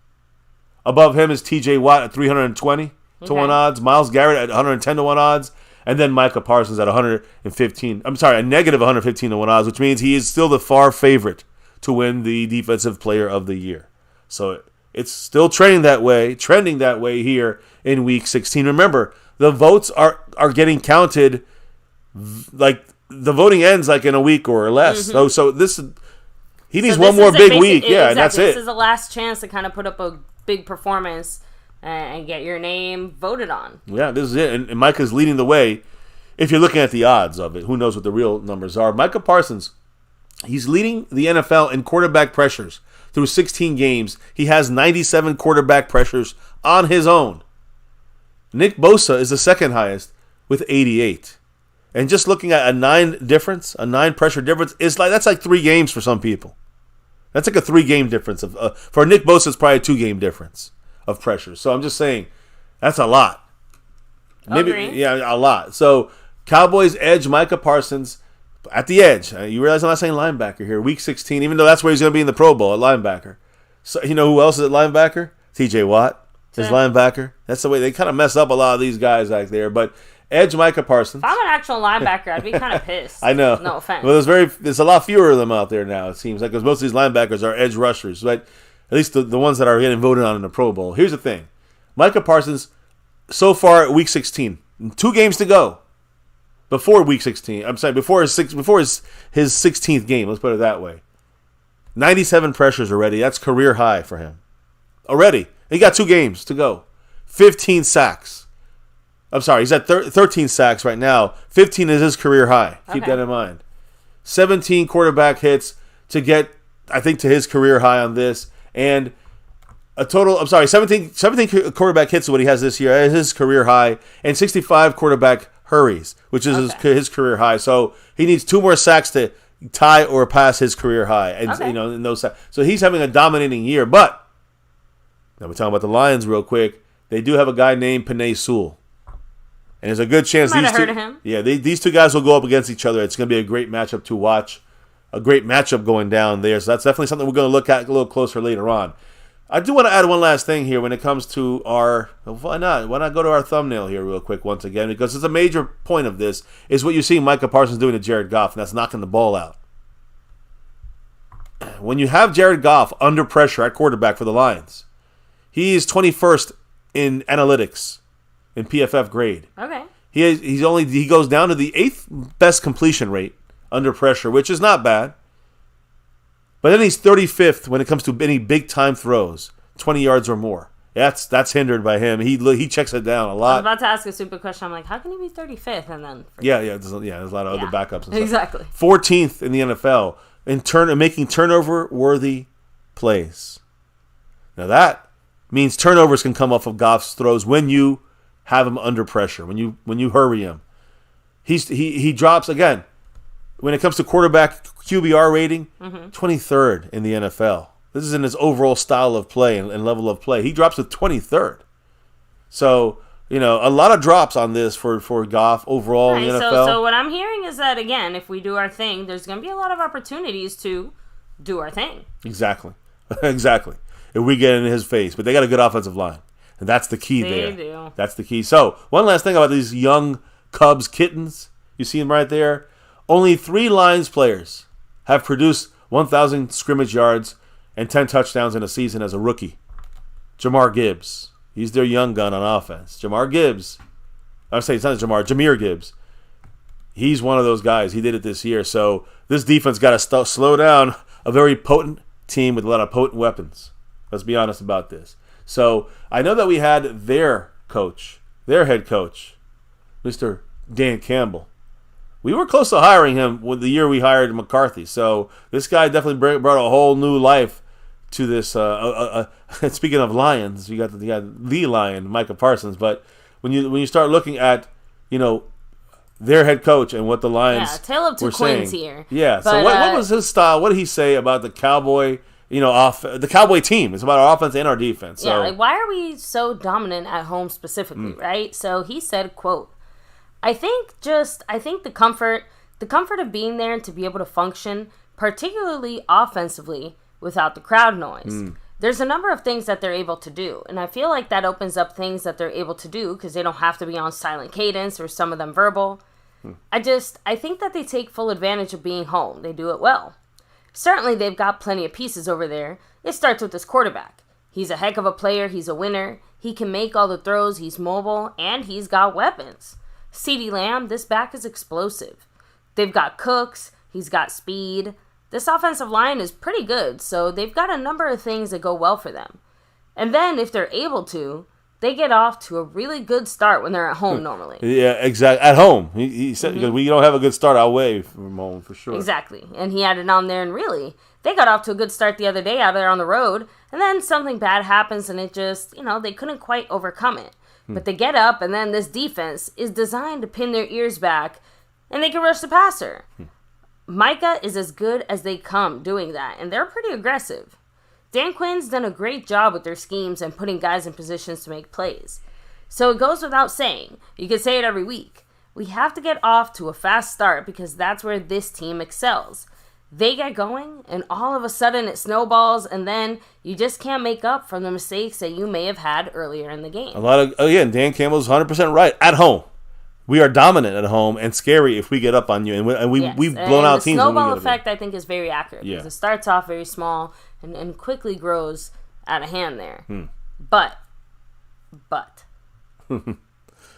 Above him is T.J. Watt at 320 to 1 odds. Myles Garrett at 110 to 1 odds. And then Micah Parsons at 115. I'm sorry, a negative 115 to 1 odds, which means he is still the far favorite to win the Defensive Player of the Year. So it's still trending that way here in Week 16. Remember, the votes are getting counted, like the voting ends like in a week or less. Mm-hmm. So he needs one more big week. Yeah, and that's it. This is the last chance to kind of put up a big performance and get your name voted on. Yeah, this is it. And Micah's leading the way. If you're looking at the odds of it, who knows what the real numbers are. Micah Parsons, he's leading the NFL in quarterback pressures through 16 games. He has 97 quarterback pressures on his own. Nick Bosa is the second highest with 88. And just looking at a 9 pressure difference, that's like 3 games for some people. That's like a 3-game difference. For Nick Bosa, it's probably a 2-game difference of pressure. So I'm just saying, that's a lot. Maybe, yeah, a lot. So Cowboys edge Micah Parsons at the edge. You realize I'm not saying linebacker here. Week 16, even though that's where he's going to be in the Pro Bowl, at linebacker. So you know who else is at linebacker? TJ Watt is linebacker. That's the way they kind of mess up a lot of these guys out there. But edge Micah Parsons. If I'm an actual linebacker, I'd be kind of pissed. I know. No offense. Well, there's a lot fewer of them out there now, it seems like, because most of these linebackers are edge rushers. But at least the ones that are getting voted on in the Pro Bowl. Here's the thing. Micah Parsons, so far at Week 16, 2 games to go. Before Week 16. I'm sorry, before his 16th game, let's put it that way. 97 pressures already. That's career high for him. Already. He got 2 games to go. 15 sacks. I'm sorry, he's at 13 sacks right now. 15 is his career high. Keep that in mind. 17 quarterback hits to get, I think, to his career high on this. And a total, 17 quarterback hits is what he has this year. That is his career high. And 65 quarterback hurries, which is his career high. So he needs 2 more sacks to tie or pass his career high. And in those sacks. So he's having a dominating year. But now we're talking about the Lions real quick. They do have a guy named Penei Sewell. And there's a good chance these 2 guys will go up against each other. It's going to be a great matchup to watch. A great matchup going down there. So that's definitely something we're going to look at a little closer later on. I do want to add one last thing here when it comes to our... Why not? Why not go to our thumbnail here real quick once again? Because it's a major point of this is what you see Micah Parsons doing to Jared Goff, and that's knocking the ball out. When you have Jared Goff under pressure at quarterback for the Lions, he is 21st in analytics in PFF grade. Okay. He goes down to the 8th best completion rate under pressure, which is not bad. But then he's 35th when it comes to any big-time throws, 20 yards or more. That's hindered by him. He checks it down a lot. I was about to ask a stupid question. I'm like, how can he be 35th? And then there's a lot of other backups and stuff. Exactly. 14th in the NFL in making turnover-worthy plays. Now that means turnovers can come off of Goff's throws when you have him under pressure, when you hurry him. He drops again. When it comes to quarterback QBR rating, 23rd in the NFL. This is in his overall style of play and level of play. He drops to 23rd. So, a lot of drops on this for Goff overall in the NFL. So what I'm hearing is that, again, if we do our thing, there's going to be a lot of opportunities to do our thing. Exactly. Exactly. If we get in his face. But they got a good offensive line. And that's the key there. They do. That's the key. So, one last thing about these young Cubs kittens. You see them right there? Only 3 Lions players have produced 1,000 scrimmage yards and 10 touchdowns in a season as a rookie. Jahmyr Gibbs. He's their young gun on offense. Jahmyr Gibbs. I'm saying it's not Jahmyr Gibbs. He's one of those guys. He did it this year. So this defense got to slow down a very potent team with a lot of potent weapons. Let's be honest about this. So I know that we had their head coach, Mr. Dan Campbell. We were close to hiring him with the year we hired McCarthy. So this guy definitely brought a whole new life to this. Speaking of Lions, you got the Lion, Micah Parsons. But when you start looking at their head coach and what the Lions tale of two queens here. Yeah. So what was his style? What did he say about the Cowboy? The Cowboy team? It's about our offense and our defense. So. Yeah. Why are we so dominant at home specifically? Right. So he said, "quote." I think the comfort of being there and to be able to function, particularly offensively, without the crowd noise. There's a number of things that they're able to do, and I feel like that opens up things that they're able to do because they don't have to be on silent cadence or some of them verbal. I think that they take full advantage of being home. They do it well. Certainly, they've got plenty of pieces over there. It starts with this quarterback. He's a heck of a player. He's a winner. He can make all the throws. He's mobile, and he's got weapons. CeeDee Lamb, this back is explosive. They've got Cooks. He's got speed. This offensive line is pretty good, so they've got a number of things that go well for them. And then, if they're able to, they get off to a really good start when they're at home normally. Yeah, exactly. At home. He said, because we don't have a good start away from home, for sure. Exactly. And he added on there, and really, they got off to a good start the other day out there on the road, and then something bad happens, and it just, they couldn't quite overcome it. But they get up, and then this defense is designed to pin their ears back, and they can rush the passer. Micah is as good as they come doing that, and they're pretty aggressive. Dan Quinn's done a great job with their schemes and putting guys in positions to make plays. So it goes without saying, you can say it every week, we have to get off to a fast start because that's where this team excels. They get going, and all of a sudden it snowballs, and then you just can't make up from the mistakes that you may have had earlier in the game. Dan Campbell's 100% right. At home. We are dominant at home and scary if we get up on you. And we've blown out teams. The snowball effect, I think, is very accurate. Yeah. Because it starts off very small and quickly grows out of hand there. But,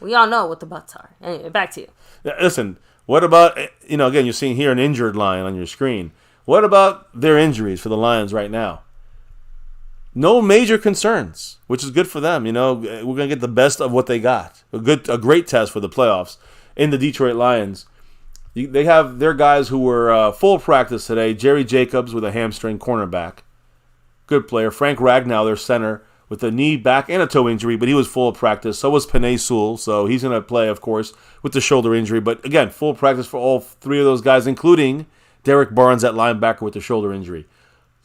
we all know what the buts are. Anyway, back to you. Listen, what about, again, you're seeing here an injured Lion on your screen. What about their injuries for the Lions right now? No major concerns, which is good for them. We're going to get the best of what they got. A great test for the playoffs in the Detroit Lions. They have their guys who were full practice today. Jerry Jacobs with a hamstring cornerback. Good player. Frank Ragnow, their center, with a knee, back, and a toe injury, but he was full practice. So was Penei Sewell, so he's going to play, of course, with the shoulder injury. But again, full practice for all three of those guys, including Derek Barnes at linebacker with the shoulder injury.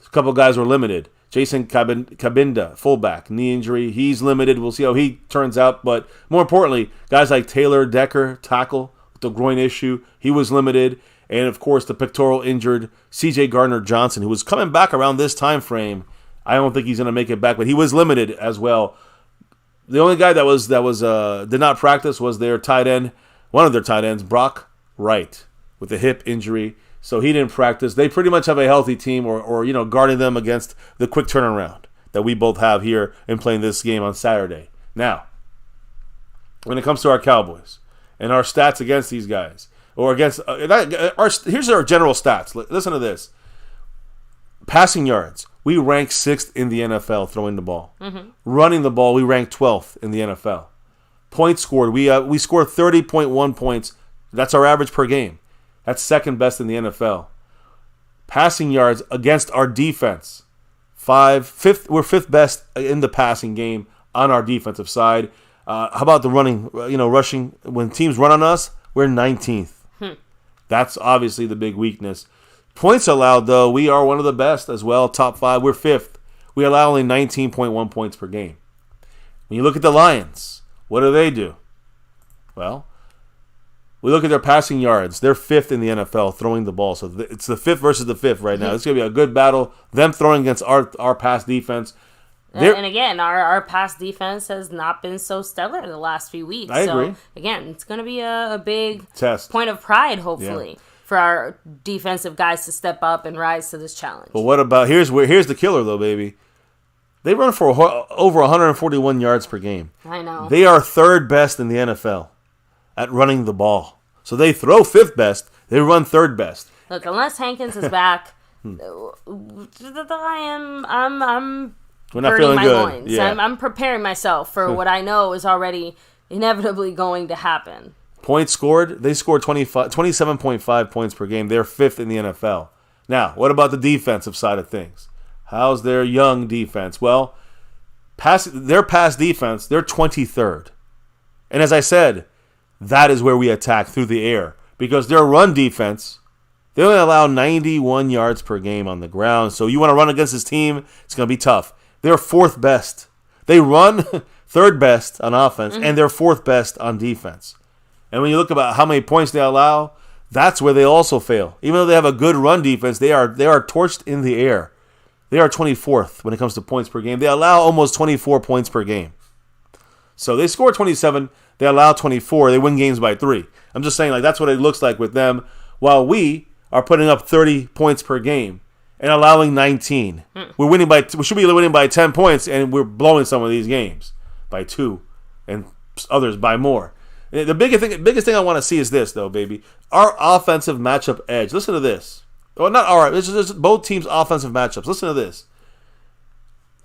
A couple guys were limited. Jason Cabinda, fullback, knee injury. He's limited. We'll see how he turns out. But more importantly, guys like Taylor Decker, tackle, with the groin issue, he was limited. And, of course, the pectoral injured C.J. Gardner-Johnson, who was coming back around this time frame. I don't think he's going to make it back, but he was limited as well. The only guy that did not practice was their tight end, one of their tight ends, Brock Wright, with a hip injury. So he didn't practice. They pretty much have a healthy team or guarding them against the quick turnaround that we both have here in playing this game on Saturday. Now, when it comes to our Cowboys and our stats against these guys, or against here's our general stats. Listen to this. Passing yards, we rank 6th in the NFL throwing the ball. Running the ball, we rank 12th in the NFL. Points scored, we score 30.1 points. That's our average per game. That's second best in the NFL. Passing yards against our defense, we're 5th best in the passing game on our defensive side. How about the running? Rushing, when teams run on us, we're 19th. That's obviously the big weakness. Points allowed, though, we are one of the best as well. Top 5, we're 5th. We allow only 19.1 points per game. When you look at the Lions, what do? Well, we look at their passing yards. They're 5th in the NFL throwing the ball. So it's the 5th versus the 5th right now. It's going to be a good battle. Them throwing against our pass defense. And again, our pass defense has not been so stellar the last few weeks. I agree. Again, it's going to be a big test, point of pride, hopefully, for our defensive guys to step up and rise to this challenge. But what about, here's the killer, though, baby. They run for over 141 yards per game. I know. They are 3rd best in the NFL at running the ball. So they throw 5th best, they run 3rd best. Look, unless Hankins is back, I'm we're not feeling good. Loins. Yeah. I'm preparing myself for what I know is already inevitably going to happen. Points scored, they scored 27.5 points per game. They're 5th in the NFL. Now, what about the defensive side of things? How's their young defense? Well, their pass defense, they're 23rd. And as I said, that is where we attack through the air. Because their run defense, they only allow 91 yards per game on the ground. So you want to run against this team, it's going to be tough. They're 4th best. They run 3rd best on offense, and they're 4th best on defense. And when you look about how many points they allow, that's where they also fail. Even though they have a good run defense, they are torched in the air. They are 24th when it comes to points per game. They allow almost 24 points per game. So they score 27, they allow 24, they win games by 3. I'm just saying, that's what it looks like with them. While we are putting up 30 points per game, and allowing 19. We should be winning by 10 points, and we're blowing some of these games by 2, and others by more. The biggest thing I want to see is this, though, baby. Our offensive matchup edge. Listen to this. Well, not our. This is both teams' offensive matchups. Listen to this.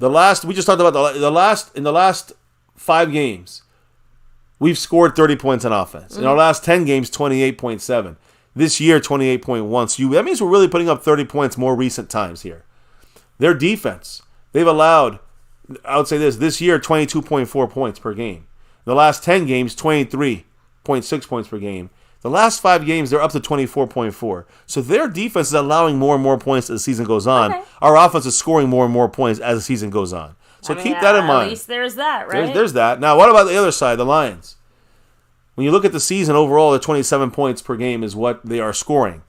We just talked about in the last 5 games, we've scored 30 points on offense. In our last 10 games, 28.7. This year, 28.1. So that means we're really putting up 30 points more recent times here. Their defense, they've allowed, I would say this year, 22.4 points per game. The last 10 games, 23.6 points per game. The last 5 games, they're up to 24.4. So their defense is allowing more and more points as the season goes on. Okay. Our offense is scoring more and more points as the season goes on. So keep that in mind. At least there's that, right? There's that. Now, what about the other side, the Lions? When you look at the season overall, the 27 points per game is what they are scoring.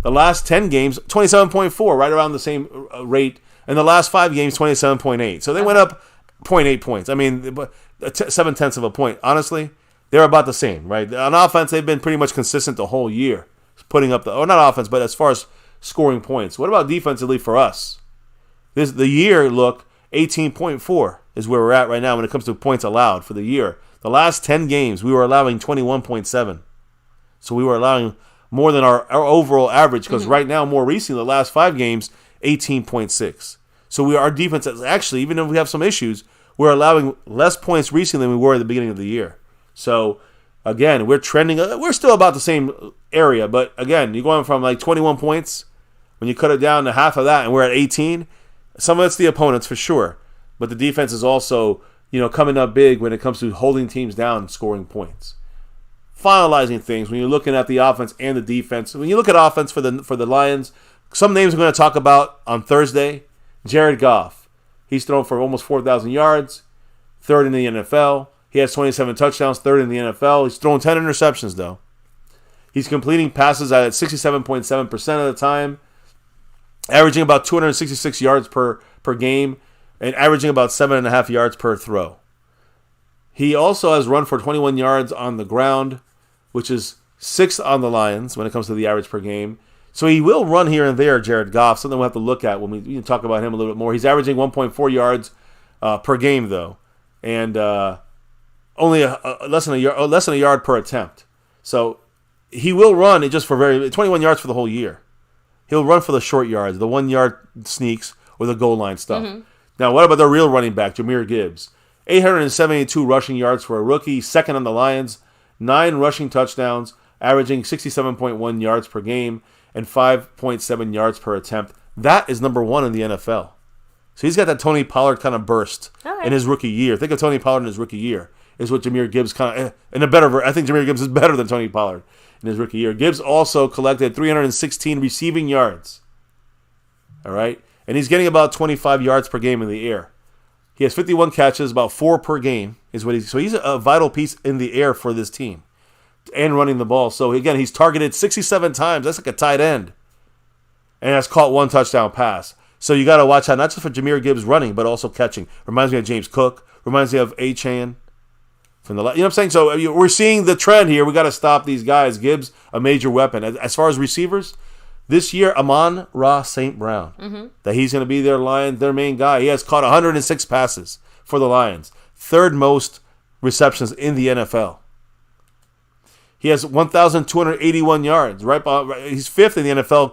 The last 10 games, 27.4, right around the same rate. And the last 5 games, 27.8. So they went up 0.8 points. I mean, 0.7 of a point. Honestly, they're about the same, right? On offense, they've been pretty much consistent the whole year, putting up not offense, but as far as scoring points. What about defensively for us? The year look, 18.4 is where we're at right now when it comes to points allowed for the year. The last 10 games, we were allowing 21.7. So we were allowing more than our overall average, because right now, more recently, the last 5 games, 18.6. So our defense is actually, even if we have some issues, we're allowing less points recently than we were at the beginning of the year. So, again, we're trending. We're still about the same area, but again, you're going from like 21 points when you cut it down to half of that, and we're at 18. Some of it's the opponents for sure, but the defense is also, coming up big when it comes to holding teams down and scoring points. Finalizing things when you're looking at the offense and the defense. When you look at offense for the Lions, some names we're going to talk about on Thursday. Jared Goff. He's thrown for almost 4,000 yards, 3rd in the NFL. He has 27 touchdowns, 3rd in the NFL. He's thrown 10 interceptions, though. He's completing passes at 67.7% of the time, averaging about 266 yards per game, and averaging about 7.5 yards per throw. He also has run for 21 yards on the ground, which is 6th on the Lions when it comes to the average per game. So he will run here and there, Jared Goff, something we'll have to look at when we can talk about him a little bit more. He's averaging 1.4 yards per game, though, and only less than a yard per attempt. So he will run just for 21 yards for the whole year. He'll run for the short yards, the 1-yard sneaks, or the goal line stuff. Mm-hmm. Now, what about the real running back, Jahmyr Gibbs? 872 rushing yards for a rookie, 2nd on the Lions, 9 rushing touchdowns, averaging 67.1 yards per game, and 5.7 yards per attempt. That is number 1 in the NFL. So he's got that Tony Pollard kind of burst in his rookie year. Think of Tony Pollard in his rookie year. Is what Jahmyr Gibbs kind of I think Jahmyr Gibbs is better than Tony Pollard in his rookie year. Gibbs also collected 316 receiving yards. All right, and he's getting about 25 yards per game in the air. He has 51 catches, about 4 per game is what so he's a vital piece in the air for this team and running the ball. So again, he's targeted 67 times. That's like a tight end, and has caught 1 touchdown pass. So you got to watch out not just for Jahmyr Gibbs running, but also catching. Reminds me of James Cook. Reminds me of Achane. You know what I'm saying? So we're seeing the trend here. We got to stop these guys. Gibbs, a major weapon. As far as receivers, this year, Amon-Ra St. Brown, that he's going to be their main guy. He has caught 106 passes for the Lions. 3rd most receptions in the NFL. He has 1,281 yards. Right, he's 5th in the NFL.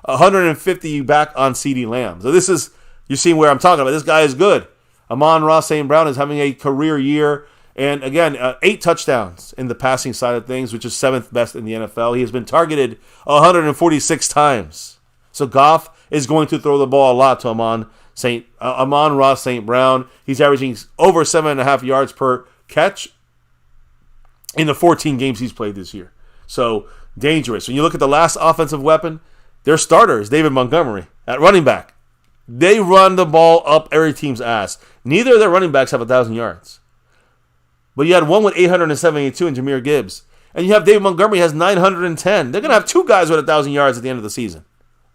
150 back on CeeDee Lamb. So you're seeing where I'm talking about. This guy is good. Amon-Ra St. Brown is having a career year. And again, 8 touchdowns in the passing side of things, which is 7th best in the NFL. He has been targeted 146 times. So Goff is going to throw the ball a lot to Amon-Ra St. Brown. He's averaging over 7.5 yards per catch in the 14 games he's played this year. So dangerous. When you look at the last offensive weapon, their starter is David Montgomery at running back. They run the ball up every team's ass. Neither of their running backs have 1,000 yards. But you had one with 872 in Jahmyr Gibbs. And you have David Montgomery has 910. They're going to have 2 guys with 1,000 yards at the end of the season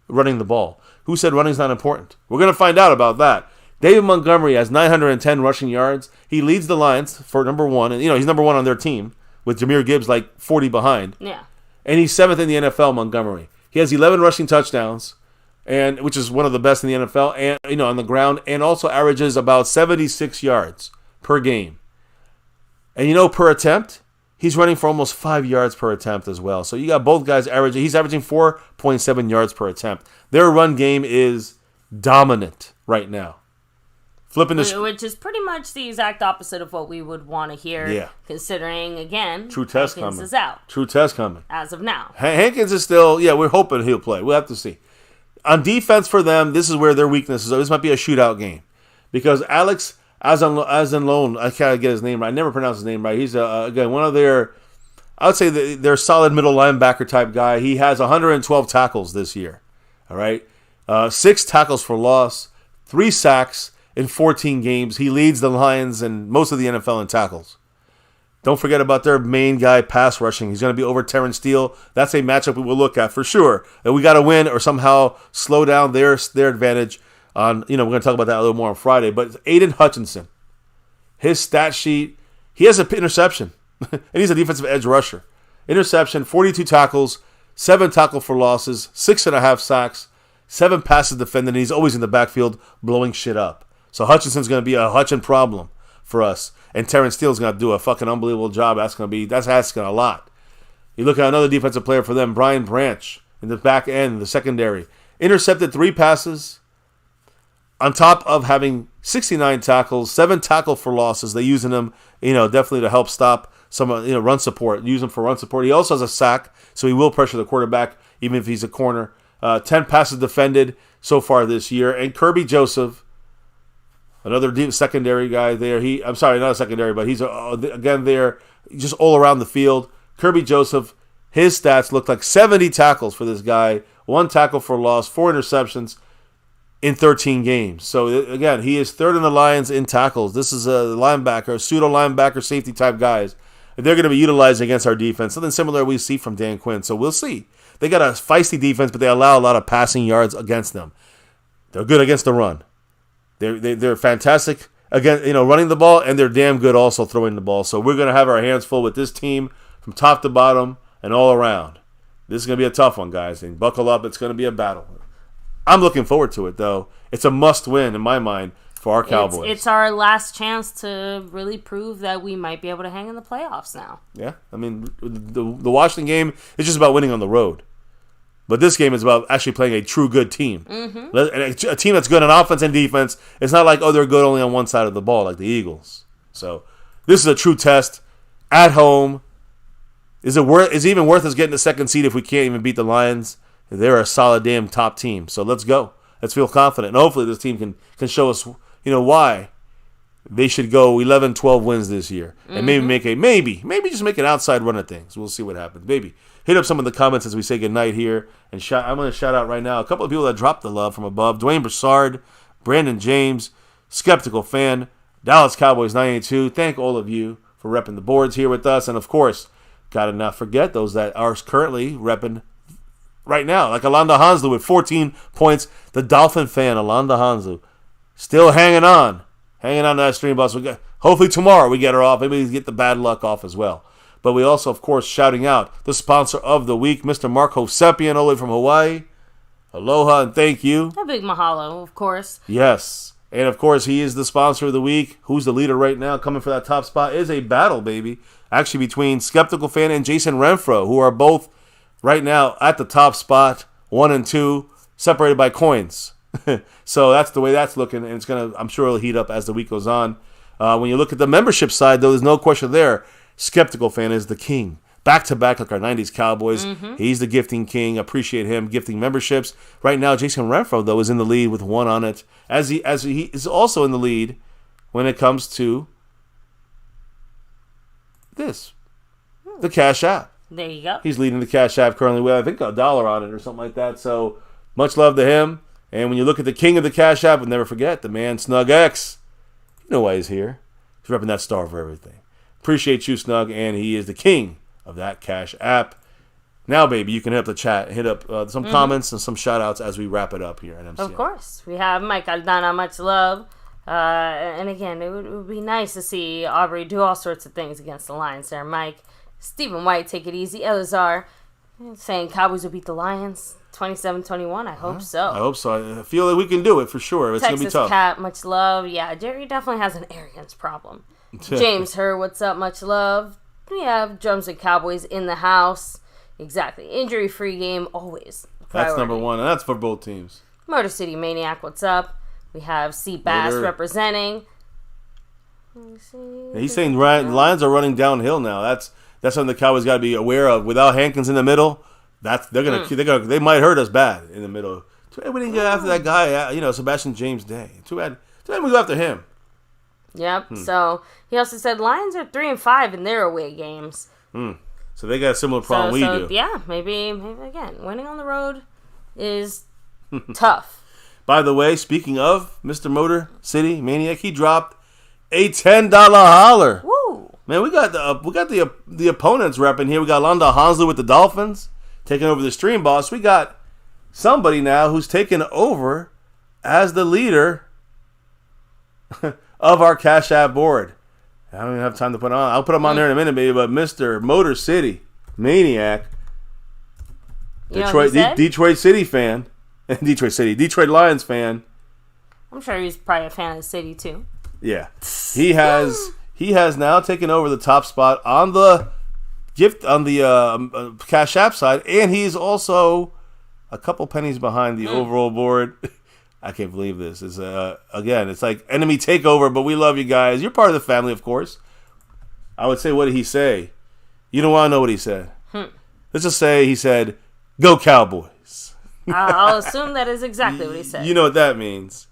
running the ball. Who said running's not important? We're going to find out about that. David Montgomery has 910 rushing yards. He leads the Lions for number 1. And, he's number 1 on their team with Jahmyr Gibbs like 40 behind. Yeah. And he's 7th in the NFL, Montgomery. He has 11 rushing touchdowns, and which is one of the best in the NFL, and on the ground, and also averages about 76 yards per game. And per attempt, he's running for almost 5 yards per attempt as well. So you got both guys averaging. He's averaging 4.7 yards per attempt. Their run game is dominant right now. Which is pretty much the exact opposite of what we would want to hear. Yeah. Considering, again, True test Hankins coming. is out. True test coming. As of now. Hankins is still, we're hoping he'll play. We'll have to see. On defense for them, this is where their weakness is. This might be a shootout game. Because Alex Azenlone, I can't get his name right. I never pronounce his name right. He's, again, one of their, I would say their solid middle linebacker type guy. He has 112 tackles this year. All right? 6 tackles for loss, 3 sacks in 14 games. He leads the Lions and most of the NFL in tackles. Don't forget about their main guy pass rushing. He's going to be over Terrence Steele. That's a matchup we will look at for sure. And we got to win or somehow slow down their advantage. We're going to talk about that a little more on Friday. But Aiden Hutchinson, his stat sheet, he has an interception. And he's a defensive edge rusher. Interception, 42 tackles, 7 tackle for losses, 6.5 sacks, 7 passes defended, and he's always in the backfield blowing shit up. So Hutchinson's going to be a Hutchin problem for us. And Terrence Steele's going to do a fucking unbelievable job. That's asking a lot. You look at another defensive player for them, Brian Branch, in the back end, the secondary. Intercepted 3 passes on top of having 69 tackles, 7 tackle for losses. They're using him, definitely to help stop some, run support. Use him for run support. He also has a sack, so he will pressure the quarterback, even if he's a corner. 10 passes defended so far this year. And Kirby Joseph, another deep secondary guy there. I'm sorry, not a secondary, but he's, again, there just all around the field. Kirby Joseph, his stats look like 70 tackles for this guy, 1 tackle for loss, 4 interceptions in 13 games. So, again, he is third in the Lions in tackles. This is a linebacker, pseudo-linebacker, safety-type guys. They're going to be utilized against our defense. Something similar we see from Dan Quinn. So, we'll see. They got a feisty defense, but they allow a lot of passing yards against them. They're good against the run. They're fantastic again, running the ball, and they're damn good also throwing the ball. So we're going to have our hands full with this team from top to bottom and all around. This is going to be a tough one, guys. And buckle up. It's going to be a battle. I'm looking forward to it, though. It's a must-win in my mind for our Cowboys. It's our last chance to really prove that we might be able to hang in the playoffs now. Yeah, I mean, the Washington game is just about winning on the road. But this game is about actually playing a true good team. Mm-hmm. A team that's good on offense and defense. It's not like, they're good only on one side of the ball like the Eagles. So this is a true test at home. Is it even worth us getting the second seed if we can't even beat the Lions? They're a solid damn top team. So let's go. Let's feel confident. And hopefully this team can show us, why they should go 11-12 wins this year. Mm-hmm. And maybe just make an outside run at things. We'll see what happens. Maybe. Hit up some of the comments as we say goodnight here. And I'm going to shout out right now a couple of people that dropped the love from above. Dwayne Broussard, Brandon James, Skeptical Fan, Dallas Cowboys 982. Thank all of you for repping the boards here with us. And, of course, got to not forget those that are currently repping right now. Like Alonda Hanslu with 14 points. The Dolphin fan, Alonda Hanslu, still hanging on to that stream bus. Hopefully tomorrow we get her off. Maybe we get the bad luck off as well. But we also, of course, shouting out the sponsor of the week, Mr. Mark Hosepian, all the way from Hawaii. Aloha and thank you. A big mahalo, of course. Yes. And, of course, he is the sponsor of the week. Who's the leader right now? Coming for that top spot is a battle, baby. Actually, between Skeptical Fan and Jason Renfro, who are both right now at the top spot, 1 and 2, separated by coins. So that's the way that's looking, and it's I'm sure it'll heat up as the week goes on. When you look at the membership side, though, there's no question there. Skeptical Fan is the king. Back-to-back like our 90s Cowboys. Mm-hmm. He's the gifting king. Appreciate him gifting memberships. Right now, Jason Renfro, though, is in the lead with 1 on it. As he is also in the lead when it comes to this. The Cash App. There you go. He's leading the Cash App currently with, I think, $1 on it or something like that. So, much love to him. And when you look at the king of the Cash App, we'll never forget the man, Snug X. You know why he's here. He's repping that star for everything. Appreciate you, Snug, and he is the king of that Cash App. Now, baby, you can hit up the chat, hit up some comments and some shout-outs as we wrap it up here at MCM. Of course. We have Mike Aldana, much love. And again, it would be nice to see Aubrey do all sorts of things against the Lions there. Mike, Stephen White, take it easy. Elazar saying Cowboys will beat the Lions. 27-21. I hope so. I hope so. I feel that we can do it for sure. It's going to be Texas tough. Cat, much love. Yeah, Jerry definitely has an arrogance problem. James Herr, what's up? Much love. We have Drums and Cowboys in the house. Exactly. Injury-free game, always. That's number one, and that's for both teams. Motor City Maniac, what's up? We have C. Bass representing. He's saying Lions are running downhill now. That's something the Cowboys got to be aware of. Without Hankins in the middle, they might hurt us bad in the middle. Too bad we didn't get after that guy, Sebastian James Day. Too bad we go after him. Yep. So he also said Lions are 3-5 in their away games. So they got a similar problem we do. Yeah, maybe again, winning on the road is tough. By the way, speaking of Mr. Motor City Maniac, he dropped a $10 holler. Woo! Man, we got the opponents repping here. We got London Hansley with the Dolphins taking over the stream boss. We got somebody now who's taken over as the leader of our Cash App board. I don't even have time to put on. I'll put him on there in a minute, baby. But Mr. Motor City Maniac, Detroit City fan, Detroit Lions fan. I'm sure he's probably a fan of the city too. Yeah, he has now taken over the top spot on the Cash App side, and he's also a couple pennies behind the overall board. I can't believe this. It's again, it's like enemy takeover, but we love you guys. You're part of the family, of course. I would say, what did he say? You don't want to know what he said. Let's just say he said, "Go Cowboys." I'll assume that is exactly what he said. You know what that means.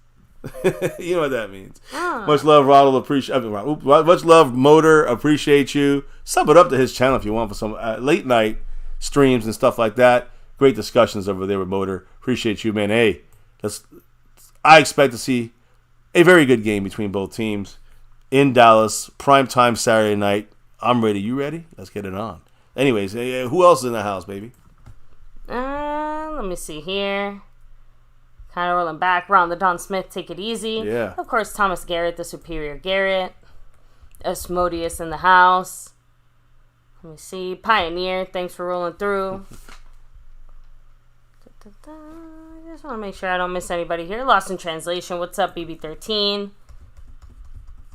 You know what that means. Much love, Ronald. Much love, Motor. Appreciate you. Sub it up to his channel if you want for some late night streams and stuff like that. Great discussions over there with Motor. Appreciate you, man. Hey, I expect to see a very good game between both teams in Dallas, primetime Saturday night. I'm ready. You ready? Let's get it on. Anyways, who else is in the house, baby? Let me see here. Kind of rolling back. Ron the Don Smith, take it easy. Yeah. Of course, Thomas Garrett, the Superior Garrett. Asmodeus in the house. Let me see. Pioneer, thanks for rolling through. I just want to make sure I don't miss anybody here. Lost in Translation, what's up, BB13?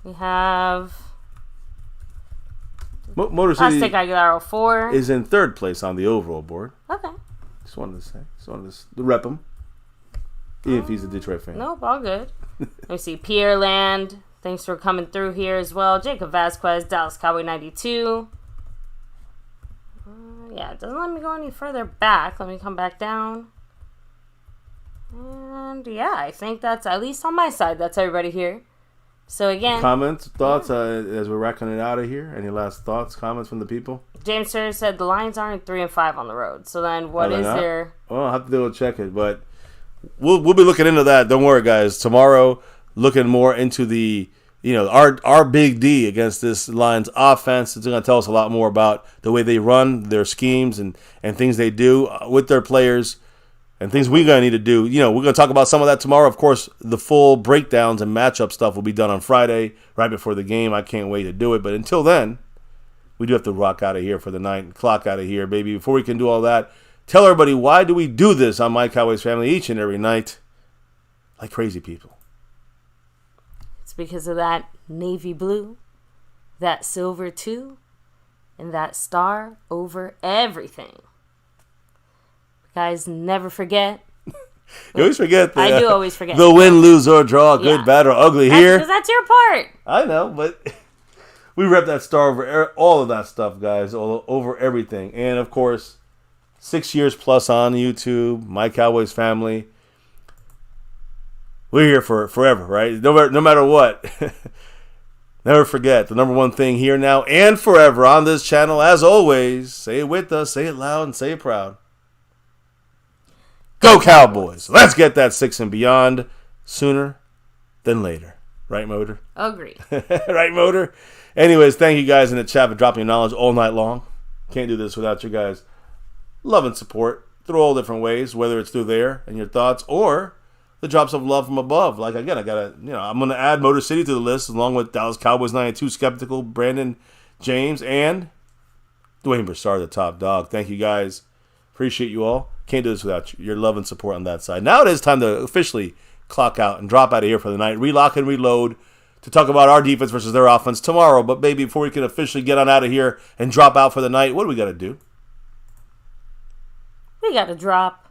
We have Motor City Aztec Aguilar 04 is in third place on the overall board. Okay. Just wanted to rep him. Even if he's a Detroit fan. Nope, all good. Let me see. Pierre Land, thanks for coming through here as well. Jacob Vasquez, Dallas Cowboy 92. Yeah, it doesn't let me go any further back. Let me come back down. And yeah, I think that's, at least on my side, that's everybody here. So again, comments, thoughts as we're racking it out of here. Any last thoughts, comments from the people? James Sir said the Lions aren't 3-5 on the road. So then, what is there? Well, I'll have to double check it, but we'll be looking into that. Don't worry, guys. Tomorrow, looking more into the our big D against this Lions offense. It's going to tell us a lot more about the way they run their schemes and things they do with their players. And things we're going to need to do. We're going to talk about some of that tomorrow. Of course, the full breakdowns and matchup stuff will be done on Friday, right before the game. I can't wait to do it. But until then, we do have to rock out of here for the night, clock out of here, baby. Before we can do all that, tell everybody, why do we do this on My Cowboys Family each and every night like crazy people? It's because of that navy blue, that silver too, and that star over everything. Guys, never forget. You always forget that. I do always forget. The win, lose, or draw, good, bad, or ugly here. Because that's your part. I know, but we rep that star over all of that stuff, guys, all over everything. And, of course, 6 years plus on YouTube, My Cowboys Family. We're here for forever, right? No matter what. Never forget, the number one thing here now and forever on this channel, as always, say it with us, say it loud, and say it proud. Go Cowboys! Let's get that 6 and beyond sooner than later. Right, Motor? Agreed. Right, Motor? Anyways, thank you guys in the chat for dropping your knowledge all night long. Can't do this without you guys. Love and support through all different ways, whether it's through there and your thoughts or the drops of love from above. Like, again, I'm going to add Motor City to the list along with Dallas Cowboys 92, Skeptical, Brandon James, and Dwayne Broussard, the top dog. Thank you guys. Appreciate you all. Can't do this without your love and support on that side. Now it is time to officially clock out and drop out of here for the night. Relock and reload to talk about our defense versus their offense tomorrow. But maybe before we can officially get on out of here and drop out for the night, what do we got to do? We got to drop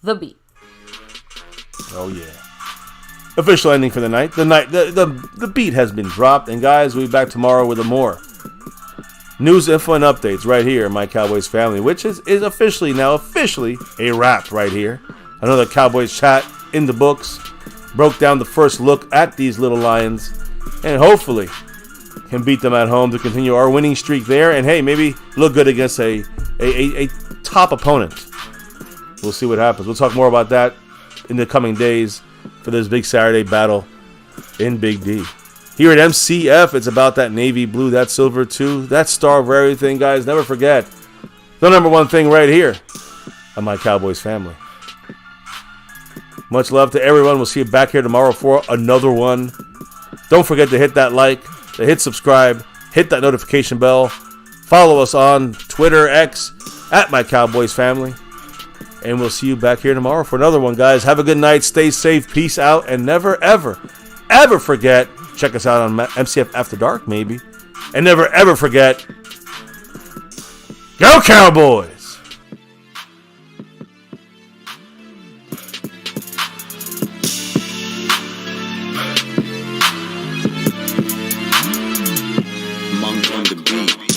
the beat. Oh, yeah. Official ending for the night. The beat has been dropped. And, guys, we'll be back tomorrow with more news, info, and updates right here in My Cowboys Family, which is officially a wrap right here. Another Cowboys chat in the books. Broke down the first look at these little Lions. And hopefully can beat them at home to continue our winning streak there. And, hey, maybe look good against a top opponent. We'll see what happens. We'll talk more about that in the coming days for this big Saturday battle in Big D. Here at MCF, it's about that navy blue, that silver too, that star of everything, guys. Never forget the number one thing right here on My Cowboys Family. Much love to everyone. We'll see you back here tomorrow for another one. Don't forget to hit that like, to hit subscribe, hit that notification bell. Follow us on Twitter, X, at My Cowboys Family. And we'll see you back here tomorrow for another one, guys. Have a good night. Stay safe. Peace out. And never, ever, ever forget, check us out on MCF After Dark, maybe. And never, ever forget, go Cowboys! Monk on the beat.